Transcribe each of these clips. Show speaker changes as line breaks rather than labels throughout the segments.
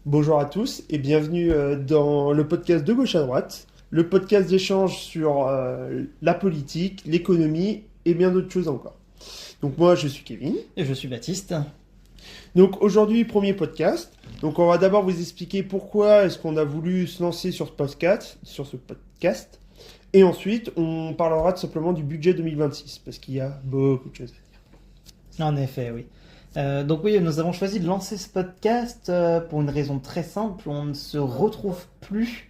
Bonjour à tous et bienvenue dans le podcast de gauche à droite, le podcast d'échange sur la politique, l'économie et bien d'autres choses encore. Donc moi je suis Kevin.
Et je suis Baptiste.
Donc aujourd'hui premier podcast. Donc on va d'abord vous expliquer pourquoi est-ce qu'on a voulu se lancer sur ce podcast. Et ensuite on parlera tout simplement du budget 2026 parce qu'il y a beaucoup de choses à dire.
En effet, oui. Donc oui, nous avons choisi de lancer ce podcast pour une raison très simple. On ne se retrouve plus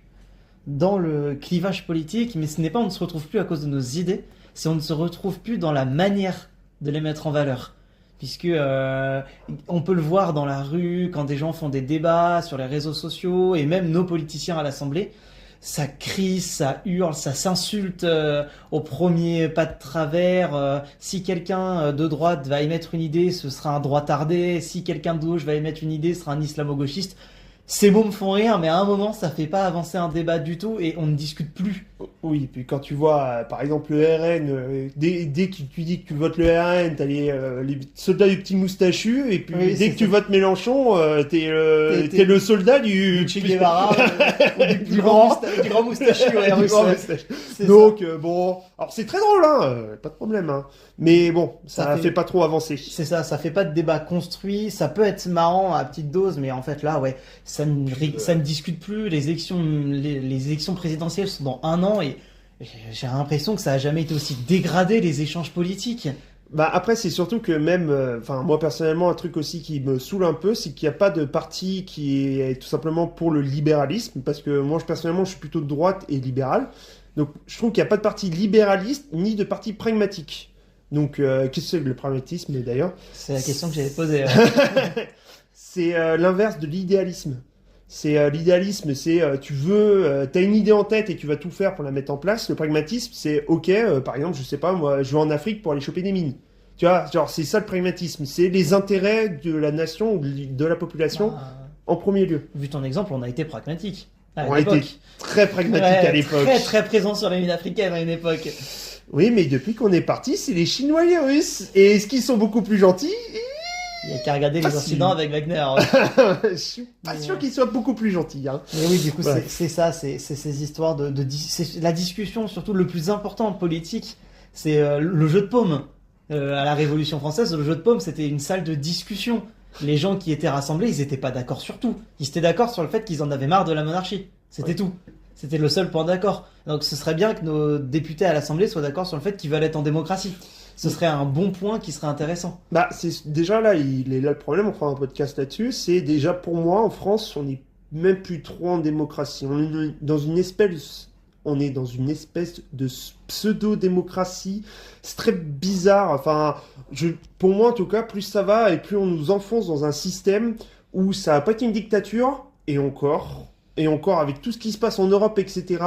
dans le clivage politique, mais ce n'est pas on ne se retrouve plus à cause de nos idées, c'est on ne se retrouve plus dans la manière de les mettre en valeur. Puisque on peut le voir dans la rue, quand des gens font des débats sur les réseaux sociaux, et même nos politiciens à l'Assemblée, ça crie, ça hurle, ça s'insulte au premier pas de travers. Si quelqu'un de droite va émettre une idée, ce sera un droitardé. Si quelqu'un de gauche va émettre une idée, ce sera un islamo-gauchiste. Ces mots me font rire, mais à un moment, ça fait pas avancer un débat du tout et on ne discute plus.
Oui, puis quand tu vois, par exemple, le RN, dès que tu dis que tu votes le RN, t'as les soldats du petit moustachu, et puis
Oui,
dès que tu votes Mélenchon, t'es le soldat du
Che Guevara, ou du grand moustachu, ouais,
du
russe.
grand moustachu.
C'est
Donc, bon, alors c'est très drôle, hein, pas de problème, hein. Mais bon, ça
Ça
fait
fait-
pas trop avancer.
C'est ça, ça fait pas de débat construit, ça peut être marrant à petite dose, mais en fait là, ouais, ça ne discute plus, les élections présidentielles sont dans un an et j'ai l'impression que ça a jamais été aussi dégradé les échanges politiques.
Bah après c'est surtout que même, enfin moi personnellement un truc aussi qui me saoule un peu, c'est qu'il n'y a pas de parti qui est tout simplement pour le libéralisme, parce que moi personnellement je suis plutôt de droite et libéral, donc je trouve qu'il n'y a pas de parti libéraliste ni de parti pragmatique. Donc qu'est-ce que c'est que le pragmatisme d'ailleurs?
C'est la question que j'avais posée.
C'est l'inverse de l'idéalisme. L'idéalisme, c'est tu veux, t'as une idée en tête et tu vas tout faire pour la mettre en place. Le pragmatisme, c'est ok, par exemple, je sais pas, moi, je vais en Afrique pour aller choper des mines. Tu vois, genre c'est ça le pragmatisme, c'est les intérêts de la nation ou de la population
Bah,
en premier lieu.
vu ton exemple, on a été pragmatique à
On a été
l'époque.
très pragmatique
Ouais,
à l'époque.
très très présent sur les mines africaines à une époque.
Oui, mais depuis qu'on est parti, c'est les Chinois et les Russes. Et est-ce qu'ils sont beaucoup plus gentils?
Il y a qu'à regarder
Ah,
les
si.
incidents avec Wagner.
Je suis pas sûr qu'ils soient beaucoup plus gentils, hein.
Mais oui, du coup,
Ouais.
c'est ça, c'est ces histoires c'est la discussion, surtout le plus important en politique, c'est le jeu de paume. À la Révolution française, le jeu de paume, c'était une salle de discussion. Les gens qui étaient rassemblés, ils étaient pas d'accord sur tout. Ils étaient d'accord sur le fait qu'ils en avaient marre de la monarchie. C'était
Ouais.
tout. C'était le seul point d'accord. Donc ce serait bien que nos députés à l'Assemblée soient d'accord sur le fait qu'ils veulent être en démocratie. Ce serait un bon point qui serait intéressant.
Bah, c'est déjà là, il est là le problème, on fera un podcast là-dessus. C'est déjà pour moi, en France, on n'est même plus trop en démocratie. On est dans une espèce de pseudo-démocratie. C'est très bizarre. Enfin, pour moi en tout cas, plus ça va et plus on nous enfonce dans un système où ça n'a pas été une dictature, et encore avec tout ce qui se passe en Europe, etc.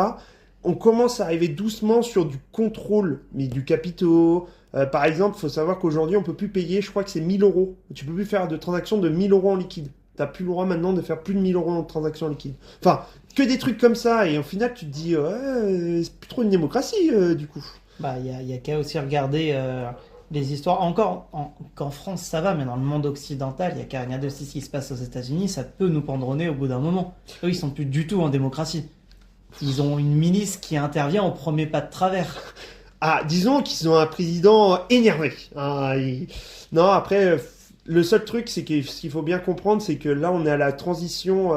On commence à arriver doucement sur du contrôle, mais du capitaux. Par exemple, il faut savoir qu'aujourd'hui, on peut plus payer, je crois que c'est 1000 euros. Tu peux plus faire de transactions de 1000 euros en liquide. T'as plus le droit maintenant de faire plus de 1000 euros en transactions en liquide. Enfin, que des trucs comme ça. Et au final, tu te dis, ouais, c'est plus trop une démocratie, du coup.
Bah, y a qu'à aussi regarder les histoires. Qu'en France ça va, mais dans le monde occidental, il y a qu'à regarder aussi ce qui se passe aux États-Unis. Ça peut nous pendre au nez au bout d'un moment. Eux, ils sont plus du tout en démocratie. Ils ont une milice qui intervient au premier pas de travers.
Ah, disons qu'ils ont un président énervé. Ah, non, après, le seul truc, c'est que ce qu'il faut bien comprendre, c'est que là, on est à la transition.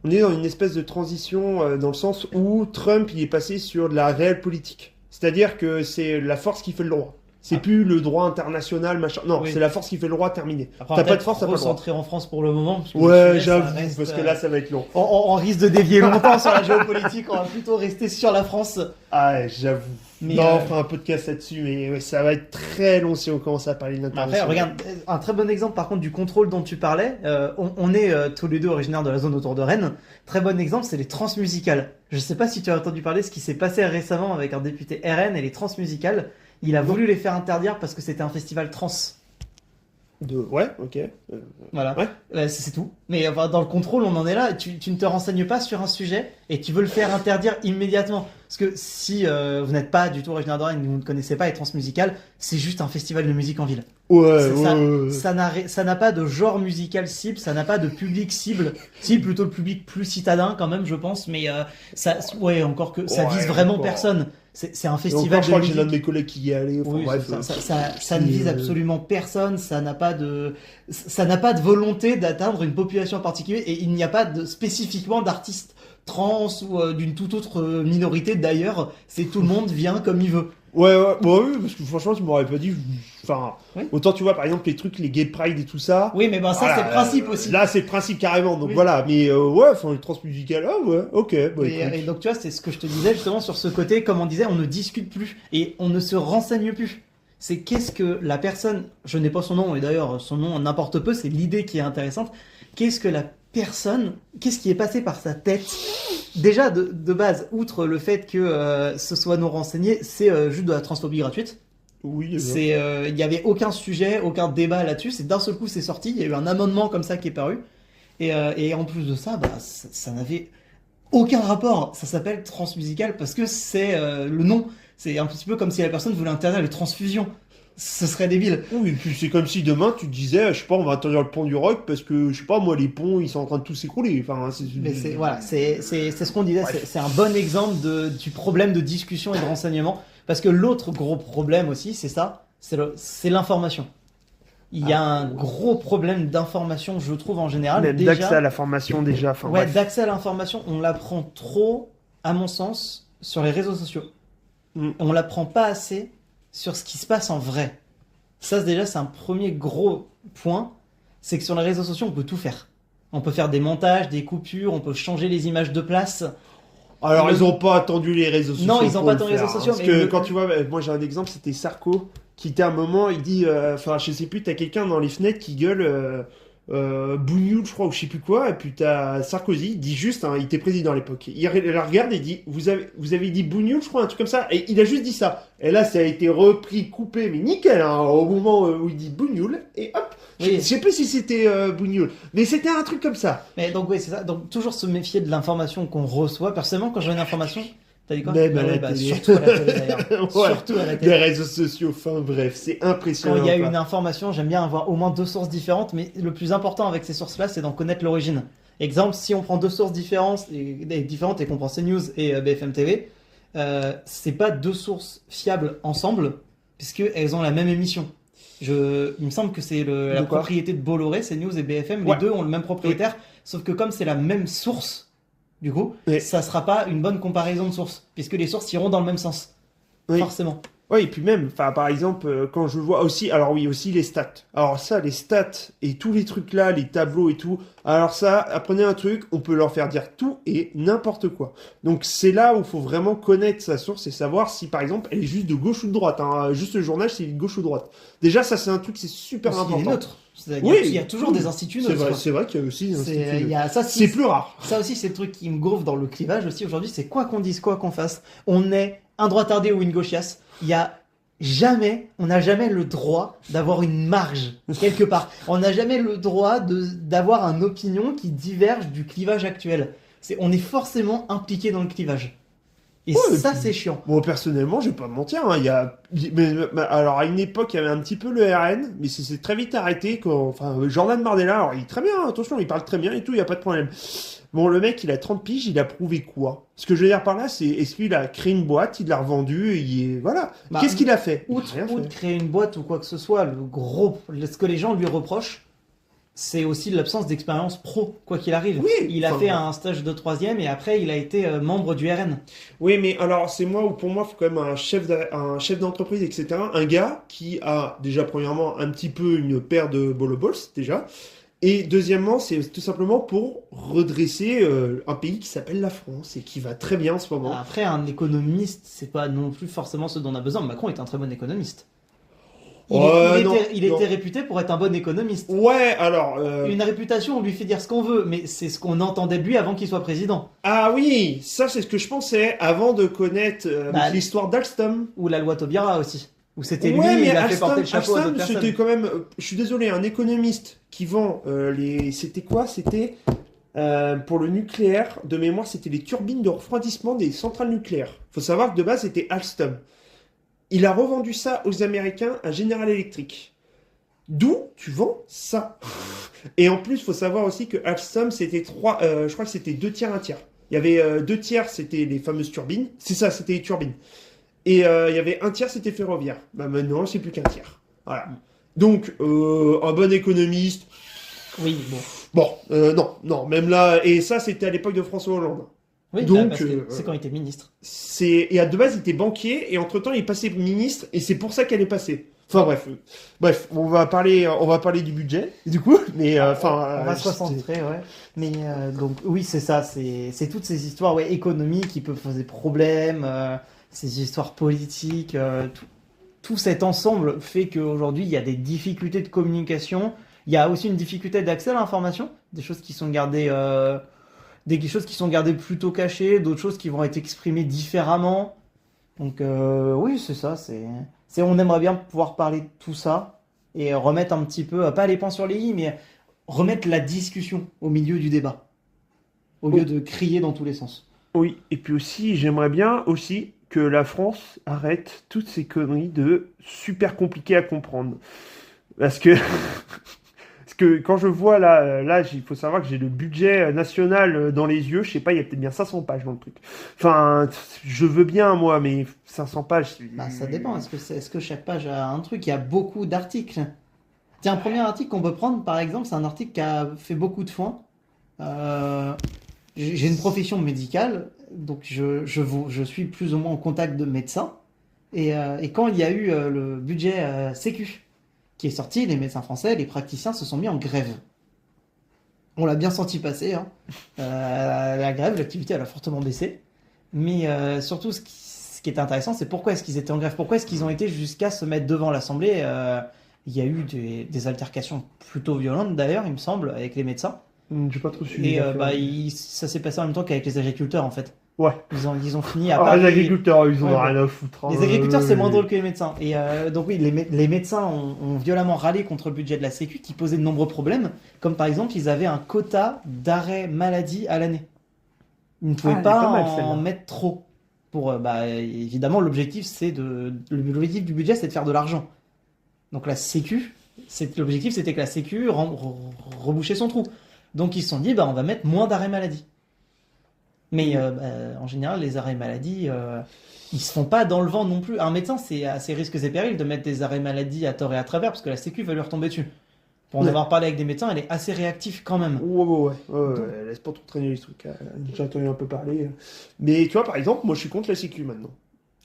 On est dans une espèce de transition dans le sens où Trump, il est passé sur de la réelle politique. C'est-à-dire que c'est la force qui fait le droit. C'est
Ah.
plus le droit international, machin. Non,
Oui.
c'est la force qui fait le droit terminé.
Après,
T'as
on va
pas de
peut-être
force, t'as pas le droit.
recentrer en France pour le moment. Parce que
Ouais,
le sujet, ça
j'avoue,
reste,
parce que là, ça va être long.
on risque de dévier longtemps sur la géopolitique. On va plutôt rester sur la France.
Ah, ouais, j'avoue.
Mais,
Non, on fera un podcast là-dessus, mais ouais, ça va être très long si on commence à parler
Après,
d'international.
regarde, un très bon exemple par contre du contrôle dont tu parlais. On est tous les deux originaires de la zone autour de Rennes. Très bon exemple, c'est les transmusicales. Je sais pas si tu as entendu parler de ce qui s'est passé récemment avec un député RN et les transmusicales. Il a voulu les faire interdire parce que c'était un festival trans.
Ouais, ok.
Voilà.
Ouais.
C'est tout. Mais enfin, dans le contrôle, on en est là. Tu ne te renseignes pas sur un sujet et tu veux le faire interdire immédiatement. Parce que si vous n'êtes pas du tout originaire d'Oran et que vous ne connaissez pas les transmusicales, c'est juste un festival de musique en ville.
Ouais,
Ça n'a pas de genre musical cible, ça n'a pas de public cible. Si, plutôt le public plus citadin quand même, je pense, mais encore que ça vise vraiment personne. C'est un festival
je crois
de
que j'ai l'un de
musique.
mes collègues qui y est allé. Enfin,
Oui,
bref,
ça ne vise absolument personne, ça n'a pas de volonté d'atteindre une population en particulier et il n'y a pas spécifiquement d'artistes trans ou d'une toute autre minorité d'ailleurs, c'est tout le monde vient comme il veut.
Ouais, oui, parce que franchement, tu m'aurais pas dit. Enfin,
Oui.
autant tu vois, par exemple, les trucs, les gay pride et tout ça.
Oui, mais ça
Voilà,
c'est le principe aussi.
Là, c'est le principe carrément. Donc
Oui.
voilà, mais ouais, enfin, les transmusicales, ouais, ok. Bah, écoute.
Et donc tu vois, c'est ce que je te disais justement sur ce côté, comme on disait, on ne discute plus et on ne se renseigne plus. C'est qu'est-ce que la personne, je n'ai pas son nom, et d'ailleurs son nom n'importe peu, c'est l'idée qui est intéressante, qu'est-ce que la personne, qu'est-ce qui est passé par sa tête. Déjà de base, outre le fait que ce soit non renseigné, c'est juste de la transphobie gratuite.
Oui,
Il y avait aucun sujet, aucun débat là-dessus, c'est d'un seul coup c'est sorti, il y a eu un amendement comme ça qui est paru, et en plus de ça, ça n'avait aucun rapport, ça s'appelle transmusical parce que c'est le nom, c'est un petit peu comme si la personne voulait interdire les transfusions, ce serait débile.
Oui, et puis c'est comme si demain tu te disais, je sais pas, on va interdire le pont du rock parce que, je sais pas, moi, les ponts, ils sont en train de tous s'écrouler. Enfin,
Mais c'est ce qu'on disait, c'est un bon exemple du problème de discussion et de renseignement, parce que l'autre gros problème aussi, c'est ça, c'est l'information. Il y a un gros problème d'information, je trouve, en général.
Même
Déjà,
d'accès à la formation, déjà. Enfin,
ouais,
bref.
d'accès à l'information, on l'apprend trop, à mon sens, sur les réseaux sociaux. On l'apprend pas assez sur ce qui se passe en vrai. Ça, déjà, c'est un premier gros point. C'est que sur les réseaux sociaux, on peut tout faire. On peut faire des montages, des coupures, on peut changer les images de place.
Alors, ils ont pas attendu les réseaux sociaux.
Non, ils ont
pour
pas
le
attendu les
faire,
réseaux sociaux,
Parce
mais
que quand tu vois, moi j'ai un exemple, c'était Sarko, qui était à un moment, il dit, enfin, je sais plus, t'as quelqu'un dans les fenêtres qui gueule Bougnoul, je crois, ou je sais plus quoi, et puis t'as Sarkozy, il dit juste, hein, il était président à l'époque, il la regarde et dit, vous avez dit Bougnoul, je crois, un truc comme ça, et il a juste dit ça. Et là, ça a été repris, coupé, mais nickel, hein, au moment où il dit Bougnoul, et hop,
Oui.
je sais plus si c'était Bougnoul, mais c'était un truc comme ça.
Mais donc, oui, c'est ça. Donc, toujours se méfier de l'information qu'on reçoit. Personnellement, quand j'ai une information, t'as dit quoi?
Même à la
Ouais,
télé.
surtout à la télé d'ailleurs.
Ouais.
Surtout à la
Les
télé.
réseaux sociaux, enfin bref, c'est impressionnant.
Quand il y a
quoi.
une information, j'aime bien avoir au moins deux sources différentes, mais le plus important avec ces sources-là, c'est d'en connaître l'origine. Exemple, si on prend deux sources différentes et qu'on prend CNews et BFM TV, c'est pas deux sources fiables ensemble, puisqu'elles ont la même émission. Il me semble que c'est la
quoi
propriété de Bolloré, CNews et BFM,
Ouais.
les deux ont le même propriétaire, sauf que comme c'est la même source, du coup,
Oui.
ça sera pas une bonne comparaison de sources, puisque les sources iront dans le même sens.
Oui.
Forcément.
Oui, et puis même, enfin, par exemple, quand je vois aussi, alors oui, aussi les stats. Alors ça, les stats et tous les trucs là, les tableaux et tout. Alors ça, apprenez un truc, on peut leur faire dire tout et n'importe quoi. Donc c'est là où il faut vraiment connaître sa source et savoir si, par exemple, elle est juste de gauche ou de droite. Hein. Juste le journal, c'est de gauche ou de droite. Déjà, ça, c'est un truc, c'est super
Parce qu'il est
important.
neutre.
Oui,
Il y a toujours des instituts
C'est
neutres.
vrai,
quoi.
c'est vrai qu'il y a aussi des
C'est-
instituts.
il y a- ça,
C'est plus rare.
Ça aussi, c'est le truc qui me gaufre dans le clivage aussi aujourd'hui, c'est quoi qu'on dise, quoi qu'on fasse, on est un droitardé ou une gauchiasse. On n'a jamais le droit d'avoir une marge quelque part. On n'a jamais le droit d'avoir une opinion qui diverge du clivage actuel. On est forcément impliqué dans le clivage. Et
Ouais,
ça,
et puis-
c'est chiant.
Bon, personnellement, je vais pas me mentir, hein, alors à une époque, il y avait un petit peu le RN, mais c'est très vite arrêté enfin, Jordan Bardella, alors il est très bien, attention, il parle très bien et tout, il y a pas de problème. Bon, le mec, il a 30 piges, il a prouvé quoi? Ce que je veux dire par là, c'est, est-ce qu'il a créé une boîte, il l'a revendue, voilà.
Bah,
Qu'est-ce qu'il a fait?
Outre
Rien fait.
créer une boîte ou quoi que ce soit, ce que les gens lui reprochent, c'est aussi l'absence d'expérience pro, quoi qu'il arrive.
Oui,
Il a
enfin,
fait
bon.
un stage de troisième et après il a été membre du RN.
Oui, mais alors, c'est moi où pour moi, il faut quand même un chef d'entreprise, etc. Un gars qui a, déjà, premièrement, un petit peu une paire de bolo balls, déjà. Et deuxièmement, c'est tout simplement pour redresser un pays qui s'appelle la France et qui va très bien en ce moment.
Après, un économiste, c'est pas non plus forcément ce dont on a besoin. Macron est un très bon économiste. Il
non.
était réputé pour être un bon économiste.
Ouais, alors...
Une réputation, on lui fait dire ce qu'on veut, mais c'est ce qu'on entendait de lui avant qu'il soit président.
Ah oui, ça c'est ce que je pensais avant de connaître
Bah,
l'histoire d'Alstom.
Ou la loi Taubira aussi. Où c'était
Ouais,
lui,
mais
il a fait porter le chapeau à
Alstom,
d'autres
c'était
personnes.
quand même... je suis désolé, un économiste qui vend les... C'était quoi? C'était pour le nucléaire, de mémoire, c'était les turbines de refroidissement des centrales nucléaires. Faut savoir que de base, c'était Alstom. Il a revendu ça aux Américains à General Electric. D'où tu vends ça? Et en plus, faut savoir aussi que Alstom, c'était je crois que c'était 2 tiers, 1 tiers. Il y avait 2 tiers, c'était les fameuses turbines. C'est ça, c'était les turbines. Et il y avait 1 tiers, c'était ferroviaire. Bah maintenant, c'est plus qu'1 tiers. Voilà. Donc, un bon économiste.
Oui, bon.
Bon, non, même là, et ça, c'était à l'époque de François Hollande.
Oui,
Donc,
parce que c'est quand il était ministre.
Et à de base, il était banquier, et entre-temps, il est passé ministre, et c'est pour ça qu'elle est passée. Enfin bref, on va parler du budget, du coup, mais enfin...
On va se recentrer, ouais. Mais donc, oui, c'est ça, c'est toutes ces histoires économiques qui peuvent poser problème, ces histoires politiques, tout cet ensemble fait qu'aujourd'hui, il y a des difficultés de communication. Il y a aussi une difficulté d'accès à l'information, des choses qui sont gardées, des choses qui sont gardées plutôt cachées, d'autres choses qui vont être exprimées différemment. Donc oui, c'est ça. On aimerait bien pouvoir parler de tout ça et remettre un petit peu, pas les points sur les i, mais remettre la discussion au milieu du débat, au lieu de crier dans tous les sens.
Oui, et puis aussi, j'aimerais bien aussi que la France arrête toutes ces conneries de super compliqué à comprendre. Parce que quand je vois là, il faut savoir que j'ai le budget national dans les yeux. Je sais pas, il y a peut-être bien 500 pages dans le truc. Enfin, je veux bien moi, mais 500 pages.
Bah, ça dépend. Est-ce que chaque page a un truc? Il y a beaucoup d'articles. Tiens, un premier article qu'on peut prendre, par exemple, c'est un article qui a fait beaucoup de foin. J'ai une profession médicale, donc je suis plus ou moins en contact de médecins. Et quand il y a eu le budget Sécu qui est sorti, les médecins français, les praticiens se sont mis en grève. On l'a bien senti passer, hein. La grève, l'activité elle a fortement baissé. Mais surtout, ce qui est intéressant, c'est pourquoi est-ce qu'ils étaient en grève? Pourquoi est-ce qu'ils ont été jusqu'à se mettre devant l'Assemblée? Il y a eu des altercations plutôt violentes d'ailleurs, il me semble, avec les médecins.
J'ai pas trop suivi.
Et ça s'est passé en même temps qu'avec les agriculteurs en fait.
Ouais.
Ils ont fini à
Ah,
Paris.
les agriculteurs, ils ont
Ouais,
rien à foutre.
Les agriculteurs, c'est moins drôle que les médecins. Et donc oui, les médecins ont violemment râlé contre le budget de la Sécu qui posait de nombreux problèmes, comme par exemple, ils avaient un quota d'arrêt maladie à l'année. Ils ne pouvaient pas
pas mal,
en
celle-là.
mettre trop. Évidemment, l'objectif du budget, c'est de faire de l'argent. Donc la Sécu, l'objectif, c'était que la Sécu rebouchait son trou. Donc ils se sont dit, on va mettre moins d'arrêt maladie. Mais en général, les arrêts maladie, ils se font pas dans le vent non plus. Un médecin, c'est à ses risques et périls de mettre des arrêts maladie à tort et à travers, parce que la Sécu va lui retomber dessus. Pour en avoir parlé avec des médecins, elle est assez réactive quand même.
Ouais. Laisse pas trop traîner les trucs. J'ai entendu un peu parler. Mais tu vois, par exemple, moi je suis contre la Sécu maintenant.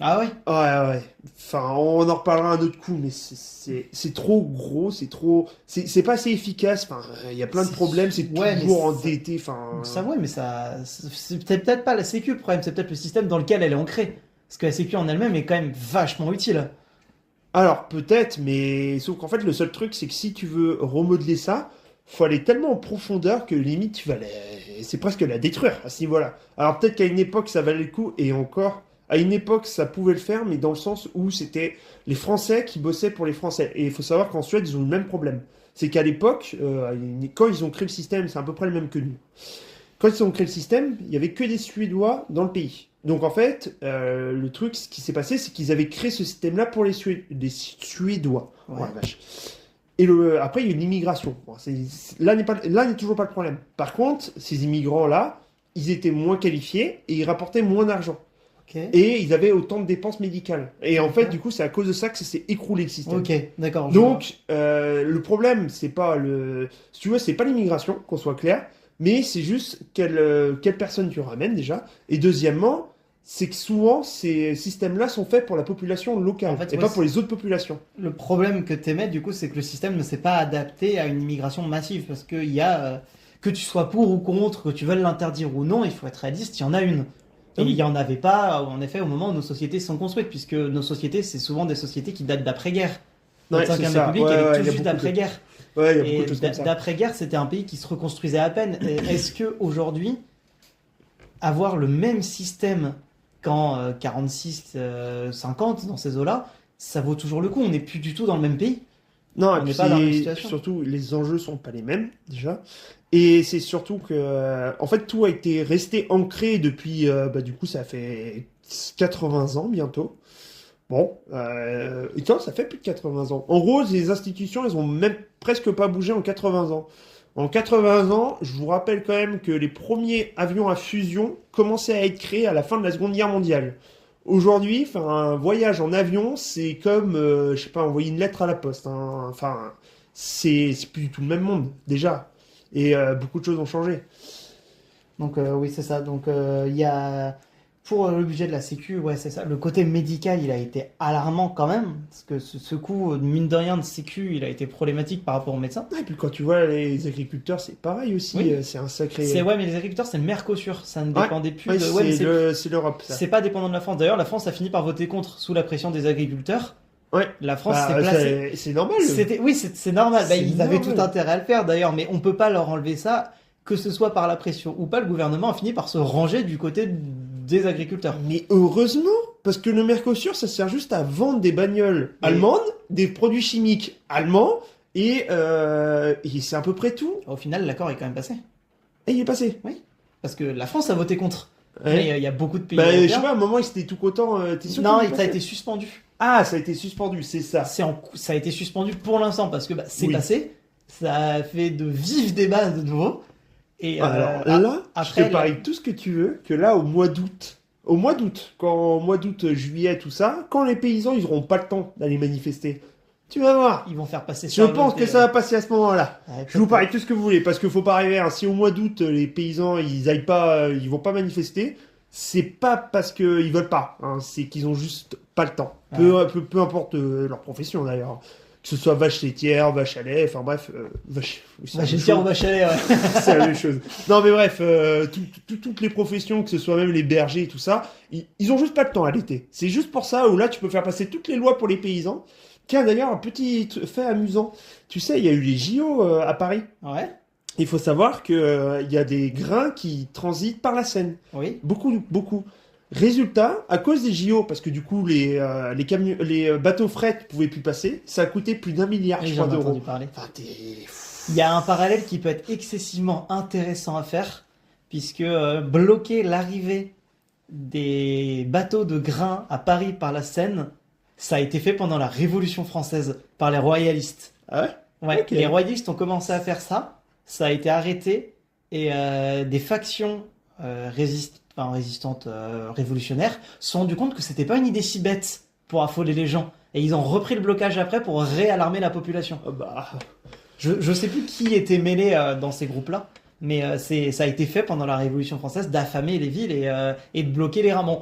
Ah ouais?
Ouais. Enfin, on en reparlera un autre coup, mais c'est trop gros, c'est pas assez efficace. Enfin, il y a plein de problèmes, c'est toujours endetté. Enfin,
ça, ouais, mais c'est peut-être pas la Sécu le problème, c'est peut-être le système dans lequel elle est ancrée. Parce que la Sécu en elle-même est quand même vachement utile.
alors peut-être, mais sauf qu'en fait, le seul truc, c'est que si tu veux remodeler ça, faut aller tellement en profondeur que limite, c'est presque la détruire à ce niveau-là. Alors peut-être qu'à une époque, ça valait le coup, et encore. À une époque, ça pouvait le faire, mais dans le sens où c'était les Français qui bossaient pour les Français. Et il faut savoir qu'en Suède, ils ont le même problème. C'est qu'à l'époque, quand ils ont créé le système, c'est à peu près le même que nous. Quand ils ont créé le système, il y avait que des Suédois dans le pays. Donc en fait, le truc, ce qui s'est passé, c'est qu'ils avaient créé ce système-là pour les Suédois.
Ouais.
Oh la vache. Et après, il y a eu l'immigration. Bon, là n'est toujours pas le problème. Par contre, ces immigrants-là, ils étaient moins qualifiés et ils rapportaient moins d'argent.
Okay.
Et ils avaient autant de dépenses médicales. Et en fait, du coup, c'est à cause de ça que ça s'est écroulé le système.
Ok, d'accord.
Donc, le problème, c'est pas si tu veux, c'est pas l'immigration, qu'on soit clair, mais c'est juste quelle personne tu ramènes déjà. Et deuxièmement, c'est que souvent, ces systèmes-là sont faits pour la population locale,
En fait,
et pas pour les autres populations.
Le problème que tu émets, du coup, c'est que le système ne s'est pas adapté à une immigration massive. Parce qu'il y a, que tu sois pour ou contre, que tu veuilles l'interdire ou non, il faut être réaliste, il y en a une. Et il n'y en avait pas, en effet, au moment où nos sociétés sont construites, puisque nos sociétés, c'est souvent des sociétés qui datent d'après-guerre.
Ouais,
Notre
c'est
5e
ça.
République,
Ouais,
elle est
ouais,
tout
il y a
juste
beaucoup
d'après-guerre.
Ouais, il y a beaucoup
Et
de choses comme ça.
d'après-guerre, c'était un pays qui se reconstruisait à peine. Et est-ce que aujourd'hui, avoir le même système qu'en 46, 50, dans ces eaux-là, ça vaut toujours le coup? On n'est plus du tout dans le même pays.
Non,
On
et
n'est
puis
pas dans la même situation.
surtout, les enjeux sont pas les mêmes, déjà. Et c'est surtout que, en fait, tout a été resté ancré depuis, du coup, ça fait 80 ans bientôt. Bon, et toi, ça fait plus de 80 ans. En gros, les institutions, elles ont même presque pas bougé en 80 ans. En 80 ans, je vous rappelle quand même que les premiers avions à fusion commençaient à être créés à la fin de la Seconde Guerre mondiale. Aujourd'hui, enfin, un voyage en avion, c'est comme, je sais pas, envoyer une lettre à la poste, hein. Enfin, c'est plus du tout le même monde, déjà. Et beaucoup de choses ont changé.
Donc oui, c'est ça. Donc il y a pour le budget de la Sécu, ouais, c'est ça. Le côté médical, il a été alarmant quand même, parce que ce coût, mine de rien, de Sécu, il a été problématique par rapport aux médecins.
Et puis quand tu vois les agriculteurs, c'est pareil aussi.
Oui.
C'est un sacré.
C'est ouais, mais les agriculteurs, c'est le Mercosur, ça ne
Ouais.
dépendait plus
Ouais,
de. Ouais, mais
c'est l'Europe, ça.
c'est pas dépendant de la France. D'ailleurs, la France a fini par voter contre sous la pression des agriculteurs.
Ouais.
La France
Bah,
s'est placée.
c'est normal.
Oui, c'est normal. Bah,
C'est
ils avaient
normal.
tout intérêt à le faire d'ailleurs, mais on peut pas leur enlever ça, que ce soit par la pression ou pas. Le gouvernement a fini par se ranger du côté des agriculteurs.
Mais heureusement, parce que le Mercosur, ça sert juste à vendre des bagnoles
Mais-
allemandes, des produits chimiques allemands, et c'est à peu près tout.
Au final, l'accord est quand même passé.
Et il est passé.
Parce que la France a voté contre.
Ouais.
Mais il y a beaucoup de pays
Bah, je sais
européens.
pas, à un moment, ils étaient tout contents. T'es sûr
Non,
qu'il est
ça a
passé
été suspendu.
Ah, ça a été suspendu, c'est ça.
Ça a été suspendu pour l'instant parce que bah, c'est
Oui.
passé. Ça a fait de vifs débats de nouveau. Et
Alors là,
après,
je te parie tout ce que tu veux, que là, au mois d'août, quand au mois d'août, juillet, tout ça, quand les paysans, ils auront pas le temps d'aller manifester, tu vas voir.
ils vont faire passer
Je pense que ça va passer à ce moment-là.
Ouais,
Je vous
peut-être.
parie tout ce que vous voulez, parce qu'il faut pas rêver, hein. Si au mois d'août, les paysans, ils aillent pas, ils vont pas manifester, c'est pas parce qu'ils veulent pas, hein. C'est qu'ils ont juste pas le temps. Peu importe leur profession d'ailleurs. Que ce soit vache laitière, vache à lait, enfin bref, vache. Oui, c'est la
Bah, j'ai
même
le tir
chose.
au bachalet, ouais.
C'est la même chose. Non, mais bref, toutes les professions, que ce soit même les bergers et tout ça, ils ont juste pas le temps à l'été. C'est juste pour ça où là, tu peux faire passer toutes les lois pour les paysans. Tiens, d'ailleurs, un petit fait amusant. Tu sais, il y a eu les JO à Paris.
Ouais,
Il faut savoir que il y a des grains qui transitent par la Seine.
oui.
Beaucoup, beaucoup. Résultat, à cause des JO, parce que du coup, les bateaux fret pouvaient plus passer, ça a coûté plus d'1 milliard,
Oui,
je
j'en
crois,
ai entendu
d'euros.
parler.
Enfin,
Il y a un parallèle qui peut être excessivement intéressant à faire, puisque bloquer l'arrivée des bateaux de grains à Paris par la Seine, ça a été fait pendant la Révolution française par les royalistes.
Ah ouais?
Ouais,
Ok.
les royalistes ont commencé à faire ça, ça a été arrêté, et des factions résistantes révolutionnaires se sont rendu compte que c'était pas une idée si bête pour affoler les gens. Et ils ont repris le blocage après pour réalarmer la population.
Ah bah,
Je sais plus qui était mêlé dans ces groupes-là, mais ça a été fait pendant la Révolution française d'affamer les villes et de bloquer les rames. Bon,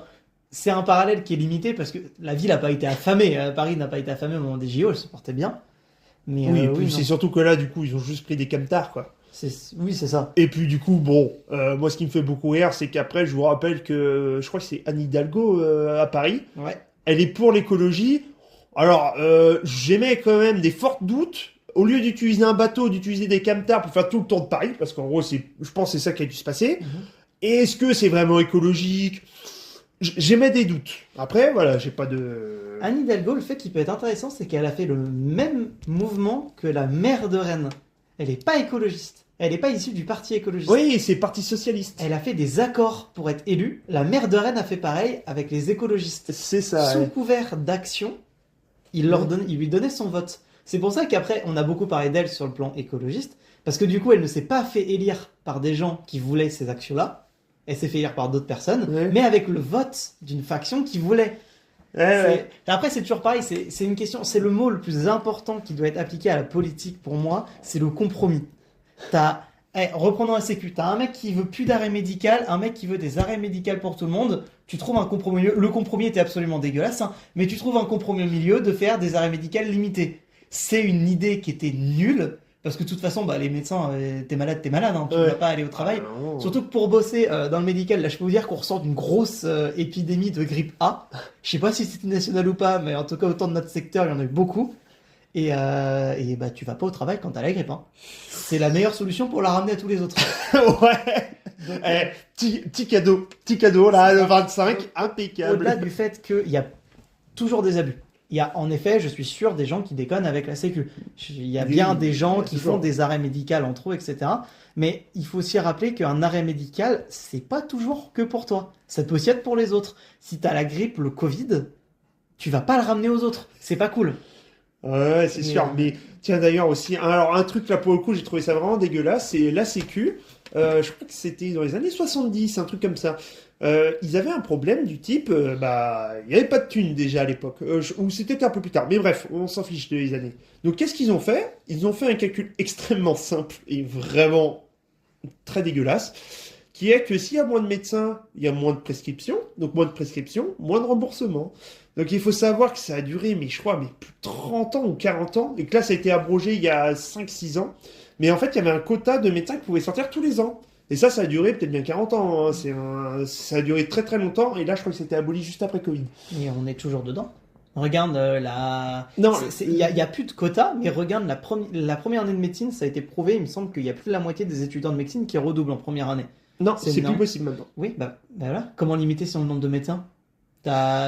c'est un parallèle qui est limité parce que la ville n'a pas été affamée. Paris n'a pas été affamée au moment des JO, elle se portait bien. Mais
oui, et
oui,
puis
non.
c'est surtout que là, du coup, ils ont juste pris des camtars, quoi.
Oui, c'est ça.
Et puis, du coup, bon, moi, ce qui me fait beaucoup rire, c'est qu'après, je vous rappelle que, je crois que c'est Anne Hidalgo à Paris,
Ouais.
elle est pour l'écologie. Alors, j'émets quand même des forts doutes. Au lieu d'utiliser un bateau, d'utiliser des camtars pour faire tout le tour de Paris, parce qu'en gros, je pense que c'est ça qui a dû se passer.
Mhm.
Est-ce que c'est vraiment écologique? J'émets des doutes. Après, voilà, j'ai pas de...
Anne Hidalgo, le fait qui peut être intéressant, c'est qu'elle a fait le même mouvement que la maire de Rennes. Elle n'est pas écologiste. Elle n'est pas issue du parti écologiste.
Oui, c'est Parti Socialiste.
Elle a fait des accords pour être élue. La maire de Rennes a fait pareil avec les écologistes.
C'est ça.
Sous
ouais.
couvert d'action, il lui donnait son vote. C'est pour ça qu'après, on a beaucoup parlé d'elle sur le plan écologiste, parce que du coup, elle ne s'est pas fait élire par des gens qui voulaient ces actions-là. Elle s'est fait élire par d'autres personnes,
Ouais.
mais avec le vote d'une faction qui voulait.
Ouais.
Après, c'est toujours pareil, c'est une question, c'est le mot le plus important qui doit être appliqué à la politique pour moi, c'est le compromis. Reprenons la sécu, t'as un mec qui veut plus d'arrêt médical, un mec qui veut des arrêts médicaux pour tout le monde, tu trouves un compromis, le compromis était absolument dégueulasse, hein, mais tu trouves un compromis au milieu de faire des arrêts médicaux limités. C'est une idée qui était nulle, parce que de toute façon, bah, les médecins, t'es malade, hein, tu ne
Ouais.
vas pas aller au travail.
Ah, non.
Surtout que pour bosser dans le médical, là je peux vous dire qu'on ressort d'une grosse épidémie de grippe A. Je sais pas si c'était national ou pas, mais en tout cas autant de notre secteur, il y en a eu beaucoup. Et bah tu vas pas au travail quand t'as la grippe. Hein. C'est la meilleure solution pour la ramener à tous les autres.
Ouais.
Donc,
Petit cadeau là, le 25, impeccable.
au-delà du fait qu'il y a toujours des abus. Il y a en effet, je suis sûr, des gens qui déconnent avec la Sécu. Il y a
Oui,
bien des gens qui
toujours.
font des arrêts médicaux entre eux, etc. Mais il faut aussi rappeler qu'un arrêt médical, c'est pas toujours que pour toi. Ça peut aussi être pour les autres. Si t'as la grippe, le Covid, tu vas pas le ramener aux autres. C'est pas cool.
Ouais, c'est
Mais,
sûr. Mais tiens, d'ailleurs aussi, alors un truc là pour le coup, j'ai trouvé ça vraiment dégueulasse, c'est la Sécu. Je crois que c'était dans les années 70, un truc comme ça. Ils avaient un problème du type, il n'y avait pas de thunes déjà à l'époque, ou c'était un peu plus tard. Mais bref, on s'en fiche des années. Donc qu'est-ce qu'ils ont fait? Ils ont fait un calcul extrêmement simple et vraiment très dégueulasse, qui est que s'il y a moins de médecins, il y a moins de prescriptions, donc moins de prescriptions, moins de remboursement. Donc il faut savoir que ça a duré, mais je crois, mais plus de 30 ans ou 40 ans, et que là ça a été abrogé il y a 5-6 ans. Mais en fait, il y avait un quota de médecins qui pouvaient sortir tous les ans. Et ça a duré peut-être bien 40 ans, hein. Ça a duré très très longtemps, et là je crois que c'était aboli juste après Covid.
mais on est toujours dedans. Regarde,
Non,
il y a plus de quotas, mais regarde, la première année de médecine, ça a été prouvé, il me semble qu'il y a plus de la moitié des étudiants de médecine qui redoublent en première année.
non,
C'est
c'est plus
énorme.
possible maintenant.
Oui, bah voilà. Comment limiter sur le nombre de médecins?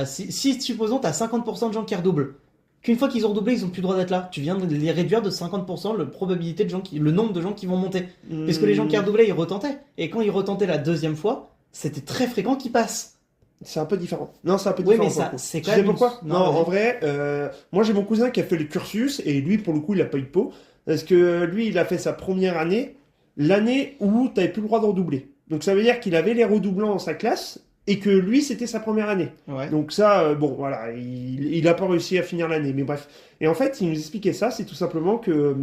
Si supposons t'as 50% de gens qui redoublent, qu'une fois qu'ils ont redoublé, ils ont plus le droit d'être là. Tu viens de les réduire de 50% le nombre de gens qui vont monter. Puisque les gens qui redoublaient, ils retentaient. Et quand ils retentaient la deuxième fois, c'était très fréquent qu'ils passent.
C'est un peu différent. Non, c'est un peu
Oui,
différent.
mais
pour le
ça,
coup.
c'est
Tu
quand
sais
même
pourquoi?
une-
Non,
Non,
en
vas-y.
vrai, moi j'ai mon cousin qui a fait le cursus et lui, pour le coup, il a pas eu de peau. Parce que lui, il a fait sa première année, l'année où tu n'avais plus le droit de redoubler. Donc ça veut dire qu'il avait les redoublants dans sa classe et que lui, c'était sa première année.
Ouais.
Donc ça, bon, voilà, il a pas réussi à finir l'année, mais bref. Et en fait, il nous expliquait ça, c'est tout simplement que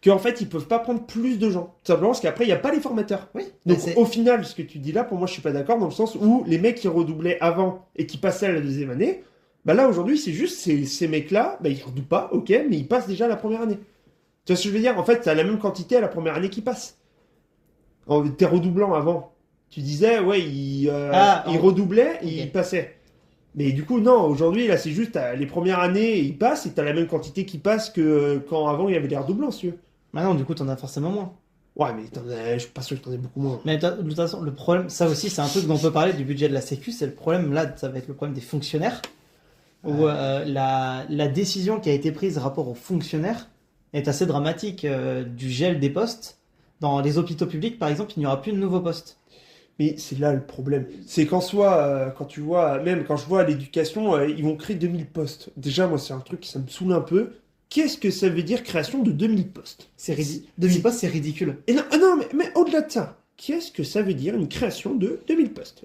en fait, ils peuvent pas prendre plus de gens. Tout simplement parce qu'après, il n'y a pas les formateurs.
Oui.
Donc
Mais
au final, ce que tu dis là, pour moi, je suis pas d'accord dans le sens où les mecs qui redoublaient avant et qui passaient à la deuxième année, bah là aujourd'hui, c'est juste ces mecs-là, bah ils redoublent pas, ok, mais ils passent déjà à la première année. Tu vois ce que je veux dire? En fait, t'as la même quantité à la première année qui passe. T'es redoublant avant. Tu disais, ouais, ils redoublaient et
Ok.
ils passaient. Mais du coup, non, aujourd'hui, là, c'est juste, t'as les premières années, ils passent et t'as la même quantité qui passe que quand avant il y avait les redoublants, si tu veux.
Bah non, du coup, t'en as forcément moins.
Ouais, mais je suis pas sûr que t'en aies beaucoup moins.
Mais de toute façon, le problème, ça aussi, c'est un truc dont on peut parler du budget de la Sécu, c'est le problème, là, ça va être le problème des fonctionnaires, où la décision qui a été prise rapport aux fonctionnaires est assez dramatique, du gel des postes. Dans les hôpitaux publics, par exemple, il n'y aura plus de nouveaux postes.
Mais c'est là le problème. C'est qu'en soi, quand tu vois, même quand je vois l'éducation, ils vont créer 2000 postes. Déjà, moi, c'est un truc qui ça me saoule un peu. Qu'est-ce que ça veut dire création de 2000 postes?
C'est ridicule. 2000 postes, c'est ridicule.
Et non, ah non, mais au-delà de ça, qu'est-ce que ça veut dire une création de 2000 postes?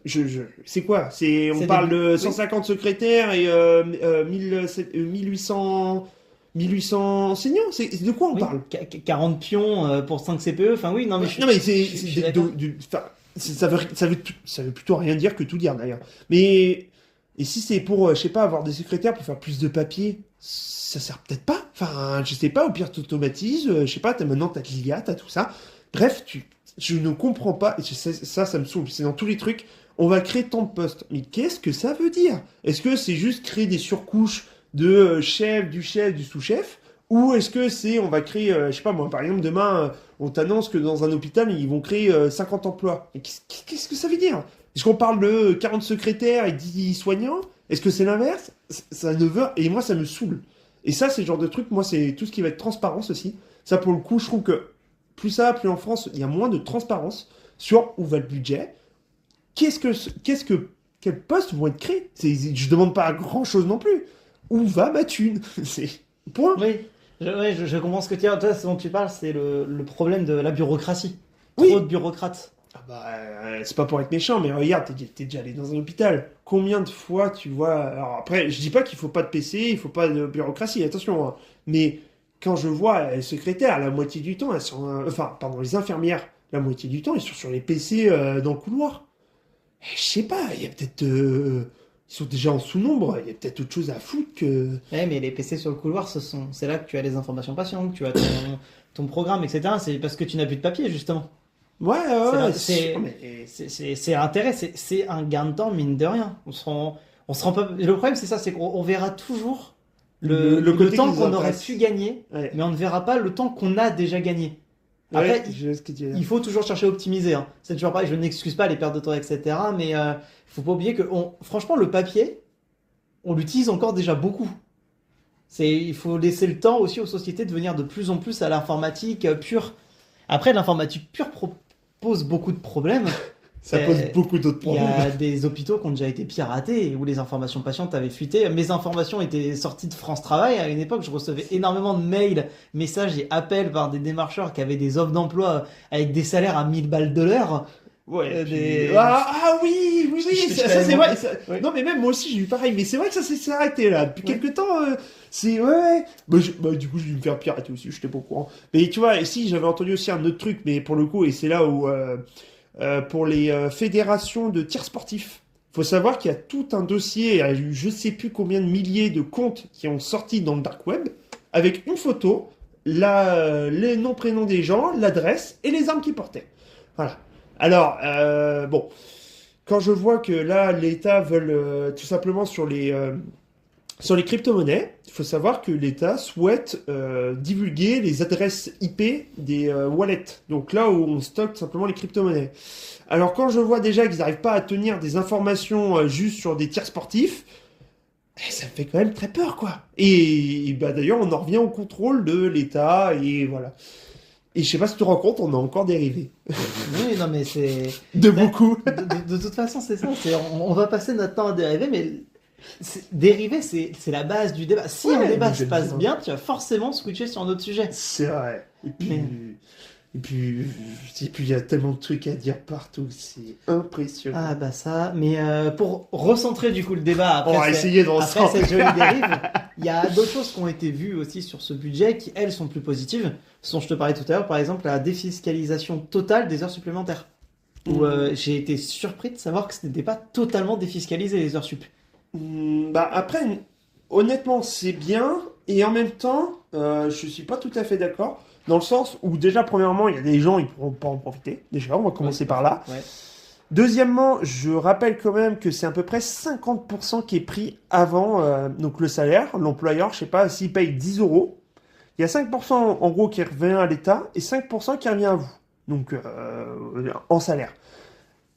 C'est quoi? On
C'est
parle
des-
de
oui.
150 secrétaires et 1800, 1800 enseignants? C'est de quoi on
Oui,
parle?
40 pions pour 5 CPE, enfin oui, non mais
Non, mais
je suis d'accord.
enfin, ça veut plutôt rien dire que tout dire d'ailleurs. Mais et si c'est pour, je sais pas, avoir des secrétaires pour faire plus de papier, ça sert peut-être pas. Enfin, je sais pas, au pire t'automatises, je sais pas, maintenant t'as de l'IA, t'as tout ça. Bref, je ne comprends pas, et ça me saoule, c'est dans tous les trucs, on va créer tant de postes. Mais qu'est-ce que ça veut dire? Est-ce que c'est juste créer des surcouches de chef, du sous-chef? Ou est-ce que on va créer, je sais pas moi, par exemple, demain, on t'annonce que dans un hôpital, ils vont créer 50 emplois. Mais qu'est-ce que ça veut dire? Est-ce qu'on parle de 40 secrétaires et 10 soignants? Est-ce que c'est l'inverse? Ça ne veut... Et moi, ça me saoule. Et ça, c'est le genre de truc, moi, c'est tout ce qui va être transparence aussi. Ça, pour le coup, je trouve que plus ça va, plus en France, il y a moins de transparence sur où va le budget. Quels postes vont être créés? Je demande pas grand-chose non plus. Où va ma thune? C'est... Point.
Oui, je comprends ce que tu dis. Toi, ce dont tu parles, c'est le problème de la bureaucratie.
Oui.
Trop de bureaucrates.
Ah bah, c'est pas pour être méchant, mais regarde, t'es déjà allé dans un hôpital. Combien de fois tu vois... Alors après, je dis pas qu'il faut pas de PC, il faut pas de bureaucratie, attention. Hein. Mais quand je vois les secrétaires, la moitié du temps, elles sont... enfin, pardon, les infirmières, la moitié du temps, ils sont sur les PC dans le couloir. Et je sais pas, il y a peut-être... ils sont déjà en sous-nombre, il y a peut-être autre chose à foutre que...
Ouais, mais les PC sur le couloir, c'est là que tu as les informations patients, que tu as ton programme, etc. C'est parce que tu n'as plus de papier, justement.
Ouais,
C'est
sûr, mais...
c'est intérêt, c'est un gain de temps, mine de rien. On se rend pas... Le problème, c'est ça, c'est qu'on verra toujours le
côté
temps
qui nous
qu'on aurait
intéresse.
pu gagner,
Ouais.
mais on ne verra pas le temps qu'on a déjà gagné.
Ouais,
Après,
je sais ce que tu veux dire.
il faut toujours chercher à optimiser. Hein. C'est toujours pareil, je n'excuse pas les pertes de temps, etc. Mais il faut pas oublier que, franchement, le papier, on l'utilise encore déjà beaucoup. Il faut laisser le temps aussi aux sociétés de venir de plus en plus à l'informatique pure. Après, l'informatique pure pose beaucoup de problèmes.
Ça pose beaucoup d'autres
Il y
problèmes.
a des hôpitaux qui ont déjà été piratés, où les informations patientes avaient fuité. Mes informations étaient sorties de France Travail. À une époque, je recevais énormément de mails, messages et appels par des démarcheurs qui avaient des offres d'emploi avec des salaires à 1000 balles de l'heure.
Ouais,
Des-
oui,
Je
ça,
t'avais
c'est vrai.
montré. Oui.
Non, mais même moi aussi, j'ai eu pareil. Mais c'est vrai que ça s'est arrêté là. Depuis
Ouais.
quelques temps, c'est. Ouais. Du coup, j'ai dû me faire pirater aussi, j'étais pas au courant. Mais tu vois, ici, j'avais entendu aussi un autre truc, mais pour le coup, et c'est là où. Pour les fédérations de tir sportifs. Faut savoir qu'il y a tout un dossier, je sais plus combien de milliers de comptes qui ont sorti dans le dark web, avec une photo, les noms, prénoms des gens, l'adresse et les armes qu'ils portaient. Voilà. Alors, bon, quand je vois que là, l'État veut tout simplement sur les crypto-monnaies, il faut savoir que l'État souhaite divulguer les adresses IP des wallets. Donc là où on stocke simplement les crypto-monnaies. Alors quand je vois déjà qu'ils n'arrivent pas à tenir des informations juste sur des tirs sportifs, ça me fait quand même très peur, quoi. Et bah, d'ailleurs, on en revient au contrôle de l'État, et voilà. Et je sais pas si tu te rends compte, on a encore dérivé.
Oui, non, mais c'est.
De beaucoup.
De toute façon, c'est ça. On va passer notre temps à dériver, mais dériver, c'est la base du débat. Si
Ouais,
un débat
mais
se
je le
passe
dis,
bien, tu vas forcément switcher sur un autre sujet.
C'est vrai.
Mais-
Et puis, il y a tellement de trucs à dire partout, c'est impressionnant.
Ah bah ça, mais pour recentrer du coup le débat
On va
après,
essayer de
après
recentrer.
cette jolie dérive, il y a d'autres choses qui ont été vues aussi sur ce budget qui elles sont plus positives. Ce dont je te parlais tout à l'heure, par exemple la défiscalisation totale des heures supplémentaires. Où j'ai été surpris de savoir que ce n'était pas totalement défiscalisé les heures sup.
Bah après, honnêtement, c'est bien, et en même temps, je suis pas tout à fait d'accord, dans le sens où déjà, premièrement, il y a des gens, ils pourront pas en profiter. Déjà, on va commencer par là.
Ouais.
Deuxièmement, je rappelle quand même que c'est à peu près 50% qui est pris avant donc le salaire. L'employeur, je sais pas, s'il paye 10 euros, il y a 5% en gros qui revient à l'État et 5% qui revient à vous. Donc en salaire.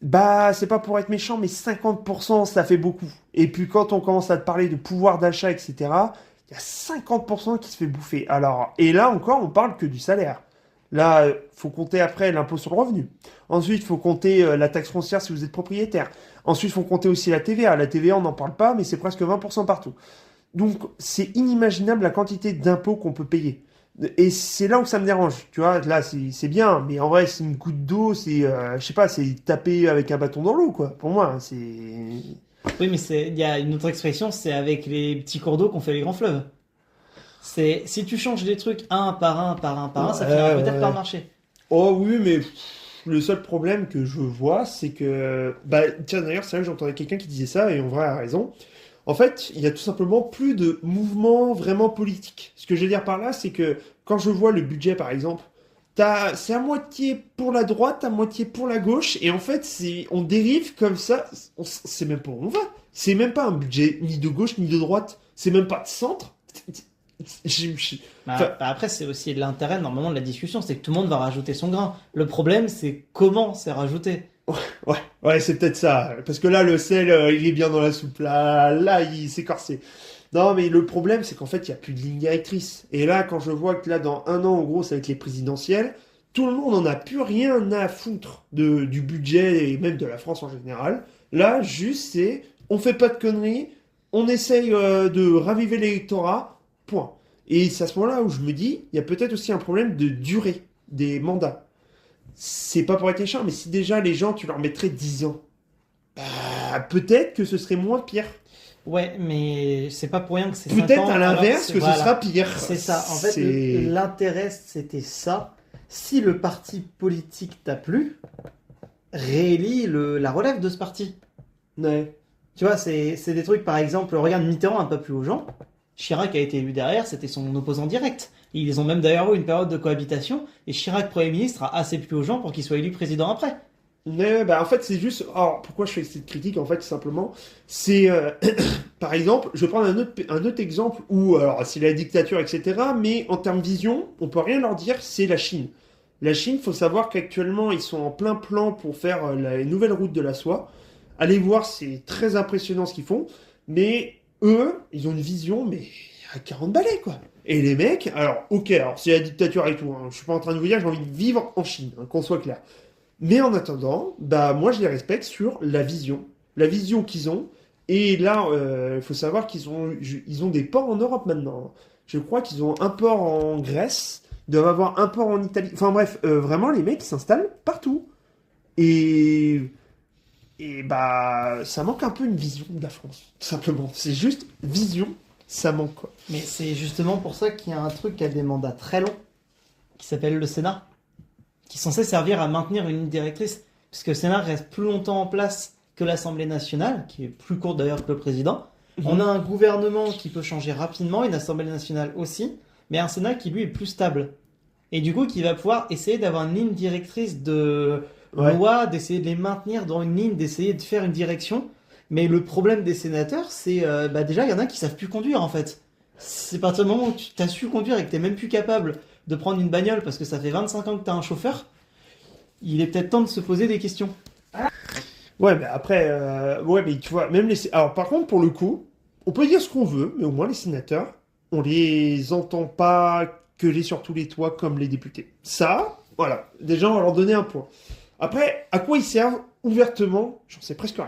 Bah, c'est pas pour être méchant, mais 50%, ça fait beaucoup. Et puis quand on commence à te parler de pouvoir d'achat, etc., il y a 50% qui se fait bouffer. Alors, et là encore, on parle que du salaire. Là, faut compter après l'impôt sur le revenu. Ensuite, il faut compter la taxe foncière si vous êtes propriétaire. Ensuite, il faut compter aussi la TVA. La TVA, on n'en parle pas, mais c'est presque 20% partout. Donc, c'est inimaginable la quantité d'impôts qu'on peut payer. Et c'est là où ça me dérange. Tu vois, là, c'est bien, mais en vrai, c'est une goutte d'eau, je sais pas, c'est taper avec un bâton dans l'eau, quoi. Pour moi, hein, c'est.
Oui, mais il y a une autre expression, c'est avec les petits cours d'eau qu'on fait les grands fleuves. C'est si tu changes les trucs un par un par un par un, ça finira peut-être par marcher.
Oh oui, mais le seul problème que je vois, c'est que. Bah, tiens, d'ailleurs, c'est vrai que j'entendais quelqu'un qui disait ça, et en vrai, a raison. En fait, il y a tout simplement plus de mouvement vraiment politique. Ce que je veux dire par là, c'est que quand je vois le budget, par exemple, c'est à moitié pour la droite, à moitié pour la gauche, et en fait, on dérive comme ça, on sait même pas où on va. C'est même pas un budget ni de gauche ni de droite, c'est même pas de centre. Enfin,
Après, c'est aussi l'intérêt normalement de la discussion, c'est que tout le monde va rajouter son grain. Le problème, c'est comment c'est rajouté.
ouais, c'est peut-être ça. Parce que là, le sel, il est bien dans la soupe. Là, il s'est corsé. Non, mais le problème, c'est qu'en fait, il n'y a plus de ligne directrice. Et là, quand je vois que là, dans un an, en gros, ça va être les présidentielles, tout le monde n'en a plus rien à foutre du budget et même de la France en général. Là, juste, on fait pas de conneries, on essaye de raviver l'électorat, point. Et c'est à ce moment-là où je me dis, il y a peut-être aussi un problème de durée des mandats. C'est pas pour être méchant, mais si déjà les gens, tu leur mettrais 10 ans, bah, peut-être que ce serait moins pire.
Ouais, mais c'est pas pour rien que c'est 5 ans.
Peut-être à l'inverse
alors
que ce sera pire.
C'est ça. En fait,
C'est-
l'intérêt, c'était ça. Si le parti politique t'a plu, réélis la relève de ce parti.
Ouais.
Tu vois, c'est des trucs, par exemple, regarde, Mitterrand n'a pas plu aux gens. Chirac a été élu derrière, c'était son opposant direct. Ils ont même d'ailleurs eu une période de cohabitation, et Chirac, Premier ministre, a assez plu aux gens pour qu'il soit élu président après.
Mais bah, en fait, c'est juste. Alors, pourquoi je fais cette critique, en fait, simplement, c'est. Par exemple, je vais prendre un autre exemple où, alors, c'est la dictature, etc., mais en termes vision, on peut rien leur dire, c'est la Chine. La Chine, faut savoir qu'actuellement, ils sont en plein plan pour faire la nouvelle route de la soie. Allez voir, c'est très impressionnant ce qu'ils font, mais eux, ils ont une vision, mais à 40 balais, quoi. Et les mecs, alors, ok, alors c'est la dictature et tout, hein, je suis pas en train de vous dire que j'ai envie de vivre en Chine, hein, qu'on soit clair. Mais en attendant, bah moi je les respecte sur la vision qu'ils ont. Et là, il faut savoir ils ont des ports en Europe maintenant. Je crois qu'ils ont un port en Grèce, ils doivent avoir un port en Italie. Enfin bref, vraiment les mecs ils s'installent partout. Et et bah ça manque un peu une vision de la France, tout simplement. C'est juste vision, ça manque quoi.
Mais c'est justement pour ça qu'il y a un truc qui a des mandats très longs, qui s'appelle le Sénat, qui est censé servir à maintenir une ligne directrice. Puisque le Sénat reste plus longtemps en place que l'Assemblée nationale, qui est plus courte d'ailleurs que le président. On a un gouvernement qui peut changer rapidement, une Assemblée nationale aussi, mais un Sénat qui lui est plus stable. Et du coup, qui va pouvoir essayer d'avoir une ligne directrice de
Ouais.
loi, d'essayer de les maintenir dans une ligne, d'essayer de faire une direction. Mais le problème des sénateurs, c'est bah déjà, il y en a qui savent plus conduire en fait. C'est à partir du moment où tu as su conduire et que tu même plus capable de prendre une bagnole parce que ça fait 25 ans que tu as un chauffeur, il est peut-être temps de se poser des questions.
Ouais, mais après, ouais, mais tu vois, même les. Alors, par contre, pour le coup, on peut dire ce qu'on veut, mais au moins les sénateurs, on les entend pas gueuler sur tous les toits comme les députés. Ça, voilà, déjà, on va leur donner un point. Après, à quoi ils servent ouvertement, j'en sais presque rien.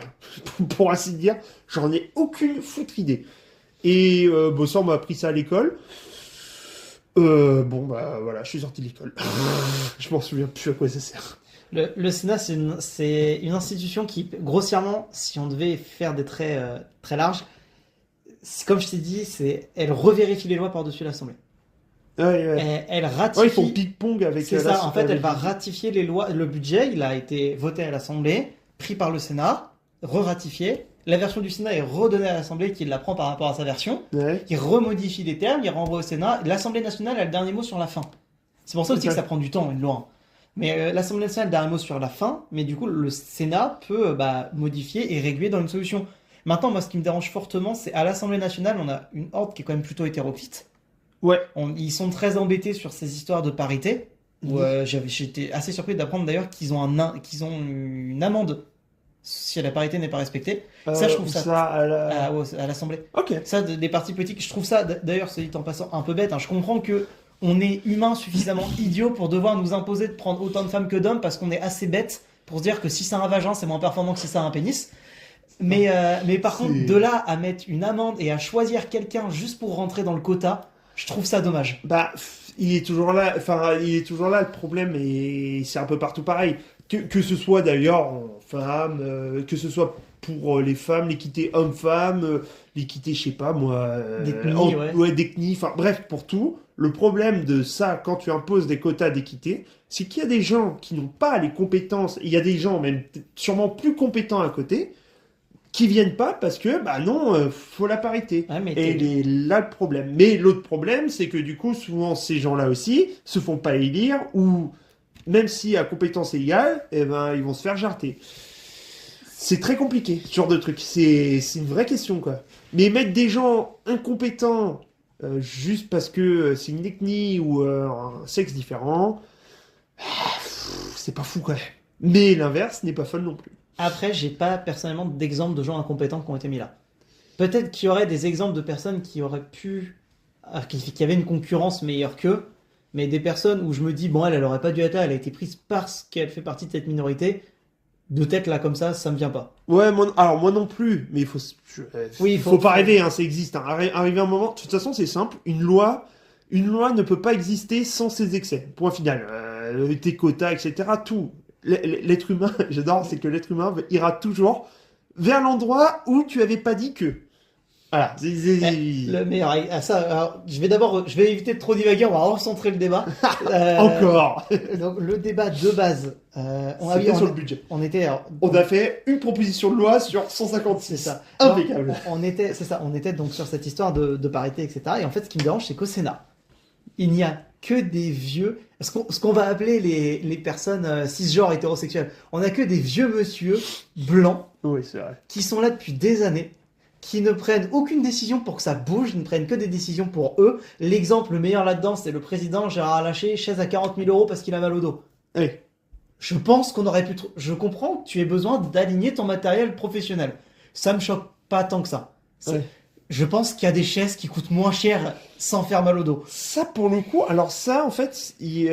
Pour ainsi dire, j'en ai aucune foutre idée. Et bon, ça, on m'a appris ça à l'école. Bon, bah voilà, je suis sorti de l'école. Je m'en souviens plus à quoi ça sert.
Le Sénat, c'est une institution qui, grossièrement, si on devait faire des traits très larges, comme je t'ai dit, elle revérifie les lois par-dessus l'Assemblée.
Ouais, ouais.
Elle
Ouais,
ratifie.
ils font ping-pong avec
C'est ça, en fait, elle
avec-
va ratifier les lois. Le budget, il a été voté à l'Assemblée, pris par le Sénat, re-ratifié. La version du Sénat est redonnée à l'Assemblée qui la prend par rapport à sa version.
Ouais.
Il remodifie les termes, il renvoie au Sénat. L'Assemblée nationale a le dernier mot sur la fin. C'est pour ça aussi
Ok.
que ça prend du temps, une loi. Mais l'Assemblée nationale a le dernier mot sur la fin, mais du coup, le Sénat peut modifier et réguler dans une solution. Maintenant, moi, ce qui me dérange fortement, c'est à l'Assemblée nationale, on a une horde qui est quand même plutôt hétéroclite.
Ouais.
Ils sont très embêtés sur ces histoires de parité. Où, j'étais assez surpris d'apprendre d'ailleurs qu'ils ont une amende si la parité n'est pas respectée. Ça, je trouve ça
à la-
à l'Assemblée.
Ok.
Ça, des partis politiques, je trouve ça, d'ailleurs, c'est dit en passant, un peu bête. Hein. Je comprends que on est humain suffisamment idiot pour devoir nous imposer de prendre autant de femmes que d'hommes parce qu'on est assez bête pour se dire que si ça a un vagin, c'est moins performant que si ça a un pénis. Mais par contre, de là à mettre une amende et à choisir quelqu'un juste pour rentrer dans le quota, je trouve ça dommage.
Bah, il est toujours là. Enfin, il est toujours là le problème et c'est un peu partout pareil. Que ce soit d'ailleurs en femmes, que ce soit pour les femmes, l'équité homme-femme, l'équité, je sais pas moi,
D'ethnie, ouais.
ouais, d'ethnie. Enfin, bref, pour tout. Le problème de ça, quand tu imposes des quotas d'équité, c'est qu'il y a des gens qui n'ont pas les compétences. Il y a des gens même sûrement plus compétents à côté qui viennent pas parce que bah non, faut la parité.
Ouais, mais
Et
t'es-
là le problème. Mais l'autre problème, c'est que du coup, souvent ces gens-là aussi se font pas élire ou même si à compétence égale, eh ben ils vont se faire jarter. C'est très compliqué, ce genre de truc. C'est une vraie question quoi. Mais mettre des gens incompétents juste parce que c'est une ethnie ou un sexe différent, c'est pas fou quand même. Mais l'inverse n'est pas folle non plus.
Après, j'ai pas personnellement d'exemple de gens incompétents qui ont été mis là. Peut-être qu'il y aurait des exemples de personnes qui auraient pu, qui avaient une concurrence meilleure qu'eux, mais des personnes où je me dis, bon, elle aurait pas dû être là, elle a été prise parce qu'elle fait partie de cette minorité. De tête là comme ça me vient pas.
Ouais, alors moi non plus, mais il faut,
Oui,
il faut pas rêver, hein, ça existe. Hein. Arriver un moment, de toute façon c'est simple, une loi ne peut pas exister sans ses excès. Point final. Tes quotas, etc. Tout. L'être humain, j'adore, c'est que l'être humain ira toujours vers l'endroit où tu avais pas dit que. Voilà.
Le meilleur, alors, je vais éviter de trop divaguer, on va recentrer le débat.
Encore.
Donc le débat de base,
C'était sur le budget.
on était,
On a fait une proposition de loi sur 156.
c'est ça.
Impeccable.
On était, c'est ça, on était donc sur cette histoire de parité, etc. Et en fait, ce qui me dérange, c'est qu'au Sénat, il n'y a que des vieux, ce qu'on va appeler les personnes cisgenres hétérosexuelles. On n'a que des vieux monsieur blancs
Oui, c'est vrai.
qui sont là depuis des années, qui ne prennent aucune décision pour que ça bouge, ne prennent que des décisions pour eux. L'exemple le meilleur là-dedans, c'est le président Gérard Larcher, chaise à 40 000 euros parce qu'il a mal au dos.
Oui.
Je pense qu'on aurait pu... Je comprends que tu aies besoin d'aligner ton matériel professionnel. Ça me choque pas tant que ça.
Ouais.
Je pense qu'il y a des chaises qui coûtent moins cher sans faire mal au dos.
Ça, pour le coup, alors ça, en fait, il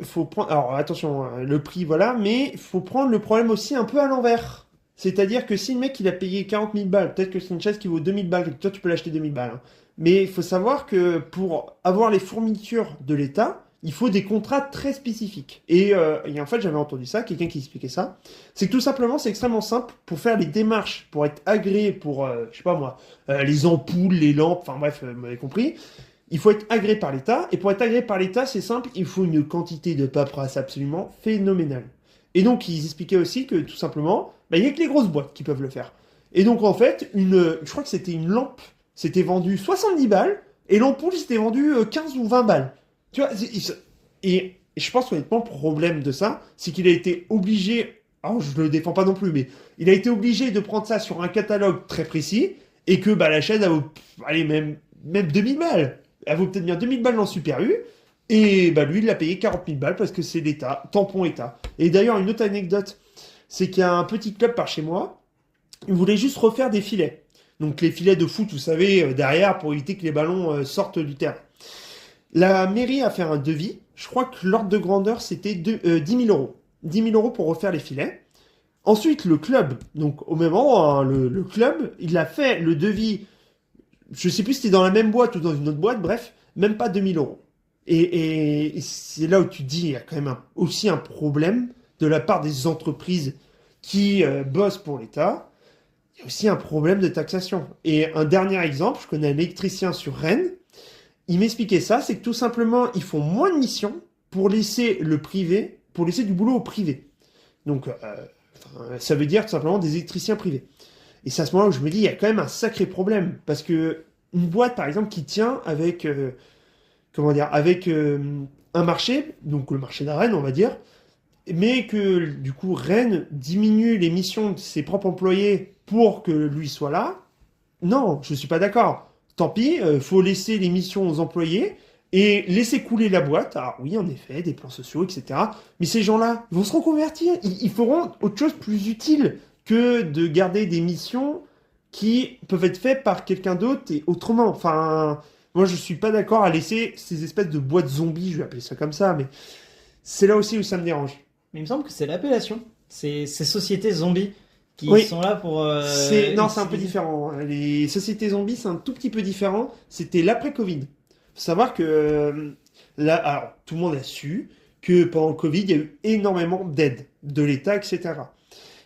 faut prendre. Alors attention, hein, le prix, voilà, mais il faut prendre le problème aussi un peu à l'envers. C'est-à-dire que si le mec il a payé 40 000 balles, peut-être que c'est une chaise qui vaut 2000 balles, et que toi tu peux l'acheter 2000 balles. Hein. Mais il faut savoir que pour avoir les fournitures de l'État, il faut des contrats très spécifiques. Et en fait, j'avais entendu ça, quelqu'un qui expliquait ça. C'est que tout simplement, c'est extrêmement simple pour faire les démarches, pour être agréé pour, je sais pas moi, les ampoules, les lampes, enfin bref, vous m'avez compris. Il faut être agréé par l'État, et pour être agréé par l'État, c'est simple, il faut une quantité de paperasse absolument phénoménale. Et donc, ils expliquaient aussi que tout simplement, bah, il n'y a que les grosses boîtes qui peuvent le faire. Et donc, en fait, je crois que c'était une lampe, c'était vendu 70 balles, et l'ampoule, c'était vendu 15 ou 20 balles. Tu vois, et je pense honnêtement, le problème de ça, c'est qu'il a été obligé, alors je le défends pas non plus, mais il a été obligé de prendre ça sur un catalogue très précis, et que bah, la chaîne, elle vaut, allez, même 2000 balles. Elle vaut peut-être bien 2000 balles dans Super U. Et bah lui, il l'a payé 40 000 balles parce que c'est l'État, tampon État. Et d'ailleurs, une autre anecdote, c'est qu'il y a un petit club par chez moi, il voulait juste refaire des filets. Donc les filets de foot, vous savez, derrière, pour éviter que les ballons sortent du terrain. La mairie a fait un devis, je crois que l'ordre de grandeur, c'était 10 000 euros. 10 000 euros pour refaire les filets. Ensuite, le club, donc au même moment, hein, le club, il a fait le devis, je sais plus si c'était dans la même boîte ou dans une autre boîte, bref, même pas 2 000 euros. Et c'est là où tu te dis, il y a quand même aussi un problème de la part des entreprises qui bossent pour l'État. Il y a aussi un problème de taxation. Et un dernier exemple, je connais un électricien sur Rennes, il m'expliquait ça, c'est que tout simplement, ils font moins de missions pour laisser le privé, pour laisser du boulot au privé. Donc, ça veut dire tout simplement des électriciens privés. Et c'est à ce moment-là où je me dis, il y a quand même un sacré problème. Parce que une boîte, par exemple, qui tient avec, comment dire, avec un marché, donc le marché de Rennes, on va dire, mais que du coup, Rennes diminue les missions de ses propres employés pour que lui soit là. Non, je suis pas d'accord. Tant pis, faut laisser les missions aux employés et laisser couler la boîte. Alors oui, en effet, des plans sociaux, etc. Mais ces gens-là, ils vont se reconvertir. Ils feront autre chose plus utile que de garder des missions qui peuvent être faites par quelqu'un d'autre et autrement. Enfin, moi, je suis pas d'accord à laisser ces espèces de boîtes zombies, je vais appeler ça comme ça, mais c'est là aussi où ça me dérange.
Mais il me semble que c'est l'appellation. C'est ces sociétés zombies qui
Oui,
sont là pour
non, c'est un peu
utiliser.
différent. Les sociétés zombies, c'est un tout petit peu différent. C'était l'après-Covid. Faut savoir que là, alors, tout le monde a su que pendant le Covid, il y a eu énormément d'aides de l'État, etc.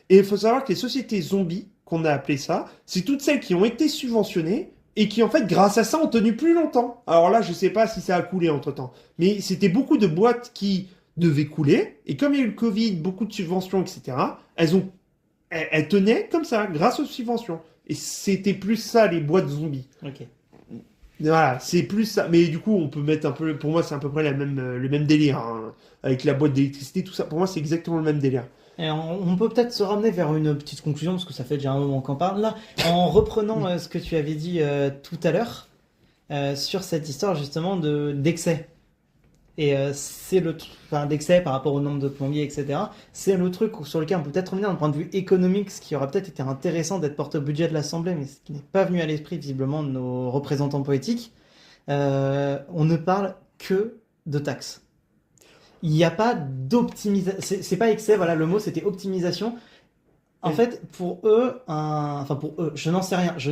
Et il faut savoir que les sociétés zombies, qu'on a appelé ça, c'est toutes celles qui ont été subventionnées et qui, en fait, grâce à ça, ont tenu plus longtemps. Alors là, je sais pas si ça a coulé entre-temps. Mais c'était beaucoup de boîtes qui devaient couler. Et comme il y a eu le Covid, beaucoup de subventions, etc., elles tenaient comme ça, grâce aux subventions. Et c'était plus ça, les boîtes zombies.
Ok.
Voilà, c'est plus ça. Mais du coup, on peut mettre un peu. Pour moi, c'est à peu près le même délire. Hein. Avec la boîte d'électricité, tout ça. Pour moi, c'est exactement le même délire.
Et on peut peut-être se ramener vers une petite conclusion, parce que ça fait déjà un moment qu'on parle là, en reprenant ce que tu avais dit tout à l'heure sur cette histoire justement d'excès. Et c'est enfin, d'excès par rapport au nombre de plombiers, etc. C'est le truc sur lequel on peut peut-être revenir d'un point de vue économique, ce qui aurait peut-être été intéressant d'être porté au budget de l'Assemblée, mais ce qui n'est pas venu à l'esprit visiblement de nos représentants politiques. On ne parle que de taxes. Il n'y a pas d'optimisation. C'est pas excès, voilà, le mot c'était optimisation. En
Oui.
fait, pour eux, enfin pour eux, je n'en sais rien. Je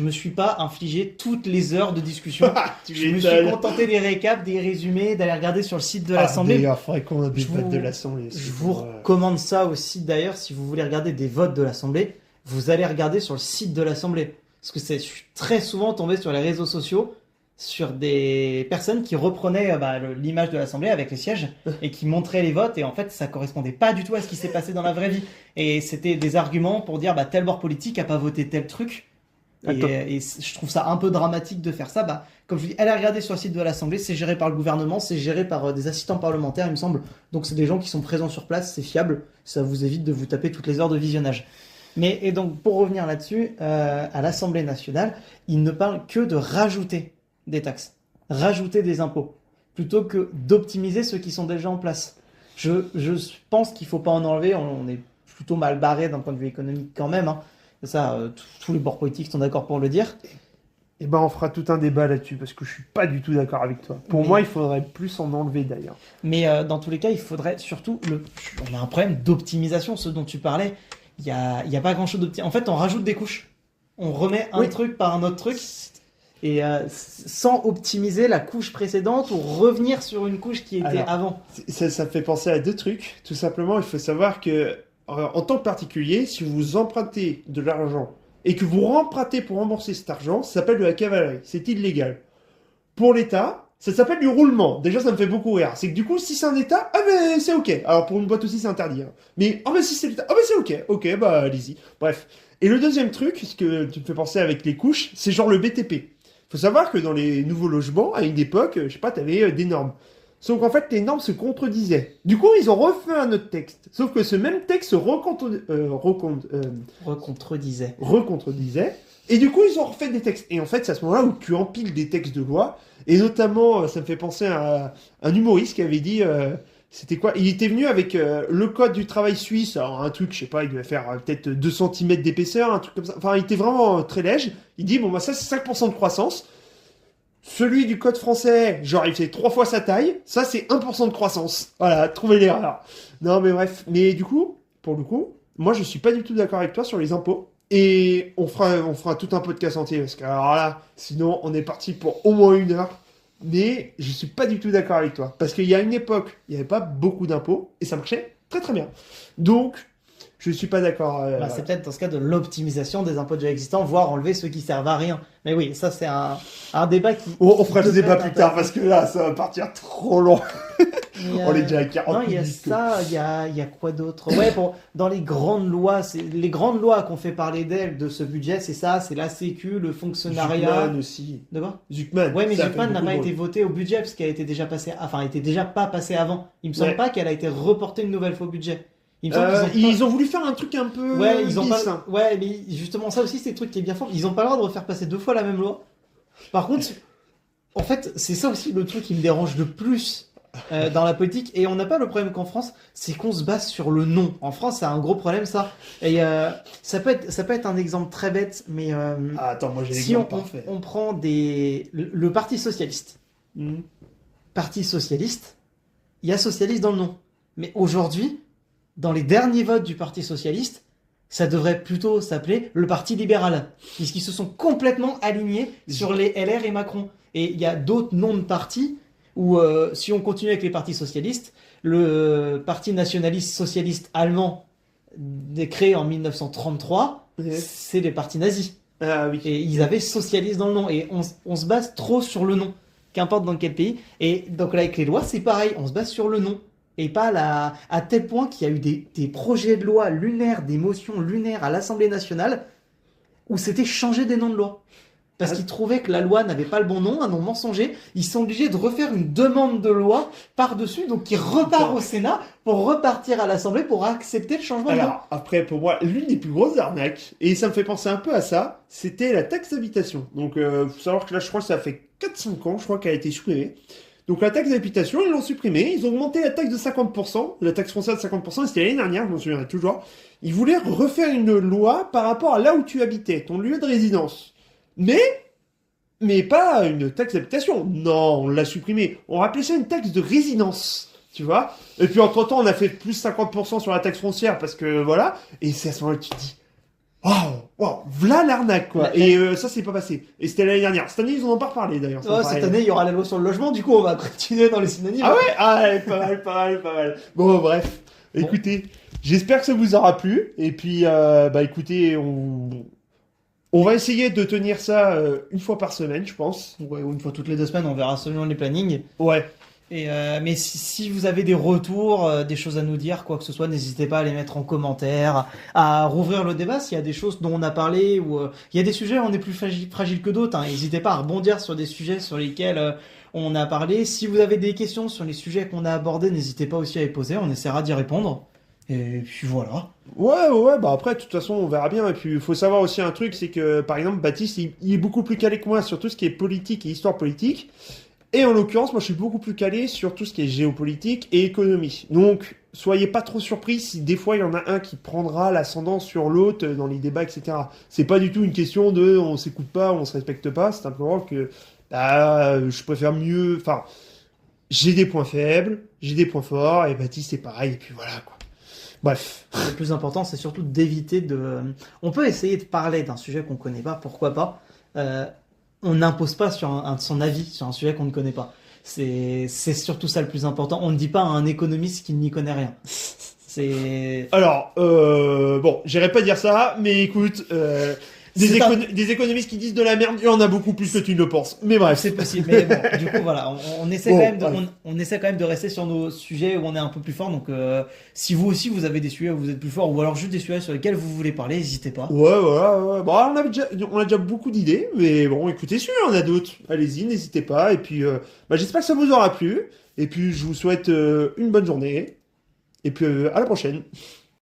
me suis pas infligé toutes les heures de discussion.
Tu
Je me suis
m'étonnes.
contenté des récaps, des résumés, d'aller regarder sur le site de
Ah,
l'Assemblée.
d'ailleurs, faudrait qu'on
Je
débatte
vous,
de l'Assemblée.
je vous recommande ça aussi d'ailleurs, si vous voulez regarder des votes de l'Assemblée, vous allez regarder sur le site de l'Assemblée. Parce que je suis très souvent tombé sur les réseaux sociaux sur des personnes qui reprenaient l'image de l'Assemblée avec les sièges et qui montraient les votes et en fait ça correspondait pas du tout à ce qui s'est passé dans la vraie vie. Et c'était des arguments pour dire tel bord politique a pas voté tel truc.
Attends.
Et je trouve ça un peu dramatique de faire ça. Comme je vous dis, allez regarder sur le site de l'Assemblée, c'est géré par le gouvernement, c'est géré par des assistants parlementaires, il me semble. Donc c'est des gens qui sont présents sur place, c'est fiable, ça vous évite de vous taper toutes les heures de visionnage. Et donc pour revenir là-dessus, à l'Assemblée nationale, ils ne parlent que de rajouter des taxes, rajouter des impôts, plutôt que d'optimiser ceux qui sont déjà en place. Je pense qu'il ne faut pas en enlever, on est plutôt mal barré d'un point de vue économique quand même, hein. Ça, tous les bords politiques sont d'accord pour le dire.
Eh ben, on fera tout un débat là-dessus, parce que je suis pas du tout d'accord avec toi. Pour
Mais-
moi, il faudrait plus en enlever, d'ailleurs.
Mais dans tous les cas, il faudrait surtout. On a un problème d'optimisation, ce dont tu parlais. Il y a pas grand-chose d'optimisation. En fait, on rajoute des couches. On remet un
Oui.
truc par un autre truc. Et sans optimiser la couche précédente ou revenir sur une couche qui était
Alors,
avant.
Ça me fait penser à deux trucs. Tout simplement, il faut savoir que, en tant que particulier, si vous empruntez de l'argent et que vous rempruntez pour rembourser cet argent, ça s'appelle de la cavalerie. C'est illégal. Pour l'État, ça s'appelle du roulement. Déjà, ça me fait beaucoup rire. C'est que du coup, si c'est un État, ah ben c'est ok. Alors pour une boîte aussi, c'est interdit. Hein. Mais ah ben si c'est l'État, ah ben c'est ok. Ok, bah allez-y. Bref. Et le deuxième truc, ce que tu me fais penser avec les couches, c'est genre le BTP. Faut savoir que dans les nouveaux logements, à une époque, je sais pas, t'avais des normes. Sauf qu'en fait, les normes se contredisaient. Du coup, ils ont refait un autre texte. Sauf que ce même texte se
Recontredisait.
recontredisait. Et du coup, ils ont refait des textes. Et en fait, c'est à ce moment-là où tu empiles des textes de loi. Et notamment, ça me fait penser à un humoriste qui avait dit, c'était quoi? Il était venu avec le code du travail suisse, alors un truc, je sais pas, il devait faire peut-être 2 cm d'épaisseur, un truc comme ça. Enfin, il était vraiment très léger. Il dit, bon, bah ça, c'est 5% de croissance. Celui du code français, genre, il fait 3 fois sa taille. Ça, c'est 1% de croissance. Voilà, trouvez l'erreur. Non, mais bref. Mais du coup, pour le coup, moi, je suis pas du tout d'accord avec toi sur les impôts. Et on fera tout un podcast entier, parce que alors là, sinon, on est parti pour au moins 1 heure. Mais je suis pas du tout d'accord avec toi. Parce qu'il y a une époque, il n'y avait pas beaucoup d'impôts, et ça marchait très très bien. Donc, je suis pas d'accord.
Bah, c'est peut-être dans ce cas de l'optimisation des impôts déjà existants, voire enlever ceux qui servent à rien. Mais oui, ça c'est un débat qui.
On fera le
peut
débat
être
plus tard, parce que là, ça va partir trop loin.
Mais,
On est déjà à 40
non, il y a
minutes.
ça, il y a quoi d'autre? Ouais, dans les grandes lois, les grandes lois qu'on fait parler d'elles de ce budget, c'est ça, c'est la Sécu, le fonctionnariat.
Zuckman aussi.
De quoi?
Zuckman.
Ouais, mais
ça a
Zuckman
fait
n'a
beaucoup
pas
de
été
bruit.
voté au budget parce qu'elle était déjà passée, enfin, elle était déjà pas passée avant. Il me semble
Ouais.
pas qu'elle a été reportée une nouvelle fois au budget. Il me semble qu'ils ont pas-
Ils ont voulu faire un truc un peu
Ouais, ils ont
bis,
pas.
hein.
Ouais, mais justement, ça aussi, c'est le truc qui est bien fort. Ils ont pas le droit de refaire passer 2 fois la même loi. Par contre, en fait, c'est ça aussi le truc qui me dérange le plus dans la politique. Et on n'a pas le problème qu'en France, c'est qu'on se base sur le nom. En France, c'est un gros problème, ça. Et ça peut être un exemple très bête, mais
Ah, attends, moi j'ai
si
l'exemple parfait.
on prend le Parti Socialiste.
Hmm.
Parti Socialiste, il y a socialiste dans le nom. Mais aujourd'hui, dans les derniers votes du Parti Socialiste, ça devrait plutôt s'appeler le Parti Libéral, puisqu'ils se sont complètement alignés sur les LR et Macron. Et il y a d'autres noms de partis où, si on continue avec les partis socialistes, le Parti nationaliste socialiste allemand, créé en 1933,
Yes.
c'est les partis nazis.
Ah oui.
Et ils avaient socialiste dans le nom. Et on se base trop sur le nom, qu'importe dans quel pays. Et donc là, avec les lois, c'est pareil, on se base sur le nom. Et pas à tel point qu'il y a eu des projets de loi lunaires, des motions lunaires à l'Assemblée nationale, où c'était changer des noms de loi. Parce qu'ils trouvaient que la loi n'avait pas le bon nom, un nom mensonger. Ils sont obligés de refaire une demande de loi par-dessus, donc qui repart au Sénat pour repartir à l'Assemblée pour accepter le changement de nom.
Alors, après, pour moi, l'une des plus grosses arnaques, et ça me fait penser un peu à ça, c'était la taxe d'habitation. Donc, faut savoir que là, je crois que ça fait 4-5 ans, je crois qu'elle a été supprimée. Donc, la taxe d'habitation, ils l'ont supprimée. Ils ont augmenté la taxe de 50%, la taxe foncière de 50%, et c'était l'année dernière, je m'en souviendrai toujours. Ils voulaient refaire une loi par rapport à là où tu habitais, ton lieu de résidence. Mais pas une taxe d'habitation. Non, on l'a supprimée. On rappelait ça une taxe de résidence. Tu vois? Et puis, entre-temps, on a fait plus 50% sur la taxe foncière parce que voilà. Et c'est à ce moment-là que tu te dis, waouh, v'là l'arnaque, quoi.
Ouais.
Et ça, c'est pas passé. Et c'était l'année dernière. Cette année, ils en ont pas reparlé, d'ailleurs. C'est
Oh,
pareil.
cette année, il y aura la loi sur le logement, du coup, on va continuer dans les synonymes.
Ah ouais? Ah, ouais, pas mal, pas mal, pas mal. Bon, bref. Écoutez, j'espère que ça vous aura plu. Et puis, bah, écoutez, on va essayer de tenir ça une fois par semaine, je pense.
Ouais, ou une fois toutes les 2 semaines, on verra selon les plannings.
Ouais.
Et, mais si vous avez des retours, des choses à nous dire, quoi que ce soit, n'hésitez pas à les mettre en commentaire, à rouvrir le débat s'il y a des choses dont on a parlé, ou il y a des sujets où on est plus fragile que d'autres. Hein. N'hésitez pas à rebondir sur des sujets sur lesquels on a parlé. Si vous avez des questions sur les sujets qu'on a abordés, n'hésitez pas aussi à les poser, on essaiera d'y répondre. Et puis voilà.
Ouais, bah après, de toute façon, on verra bien. Et puis, il faut savoir aussi un truc, c'est que, par exemple, Baptiste, il est beaucoup plus calé que moi sur tout ce qui est politique et histoire politique. Et en l'occurrence, moi je suis beaucoup plus calé sur tout ce qui est géopolitique et économie. Donc, soyez pas trop surpris si des fois il y en a un qui prendra l'ascendant sur l'autre dans les débats, etc. C'est pas du tout une question de on s'écoute pas, on se respecte pas, c'est simplement que je préfère mieux. Enfin, j'ai des points faibles, j'ai des points forts, et Baptiste c'est pareil, et puis voilà quoi. Bref.
Le plus important, c'est surtout d'éviter de. On peut essayer de parler d'un sujet qu'on connaît pas, pourquoi pas. On n'impose pas sur son avis sur un sujet qu'on ne connaît pas. C'est surtout ça le plus important. On ne dit pas à un économiste qu'il n'y connaît rien. C'est.
Alors, bon, j'irais pas dire ça, mais écoute, des économistes qui disent de la merde, il y en a beaucoup plus que tu ne le penses. Mais bref.
C'est possible, mais bon, du coup voilà, on essaie
Bon,
quand même
ouais.
on essaie quand même de rester sur nos sujets où on est un peu plus fort. Donc si vous aussi vous avez des sujets où vous êtes plus fort, ou alors juste des sujets sur lesquels vous voulez parler, n'hésitez pas.
Ouais, voilà, ouais. Bon, on a déjà beaucoup d'idées, mais bon, écoutez, si on a d'autres, allez-y, n'hésitez pas. Et puis, j'espère que ça vous aura plu. Et puis, je vous souhaite une bonne journée. Et puis, à la prochaine.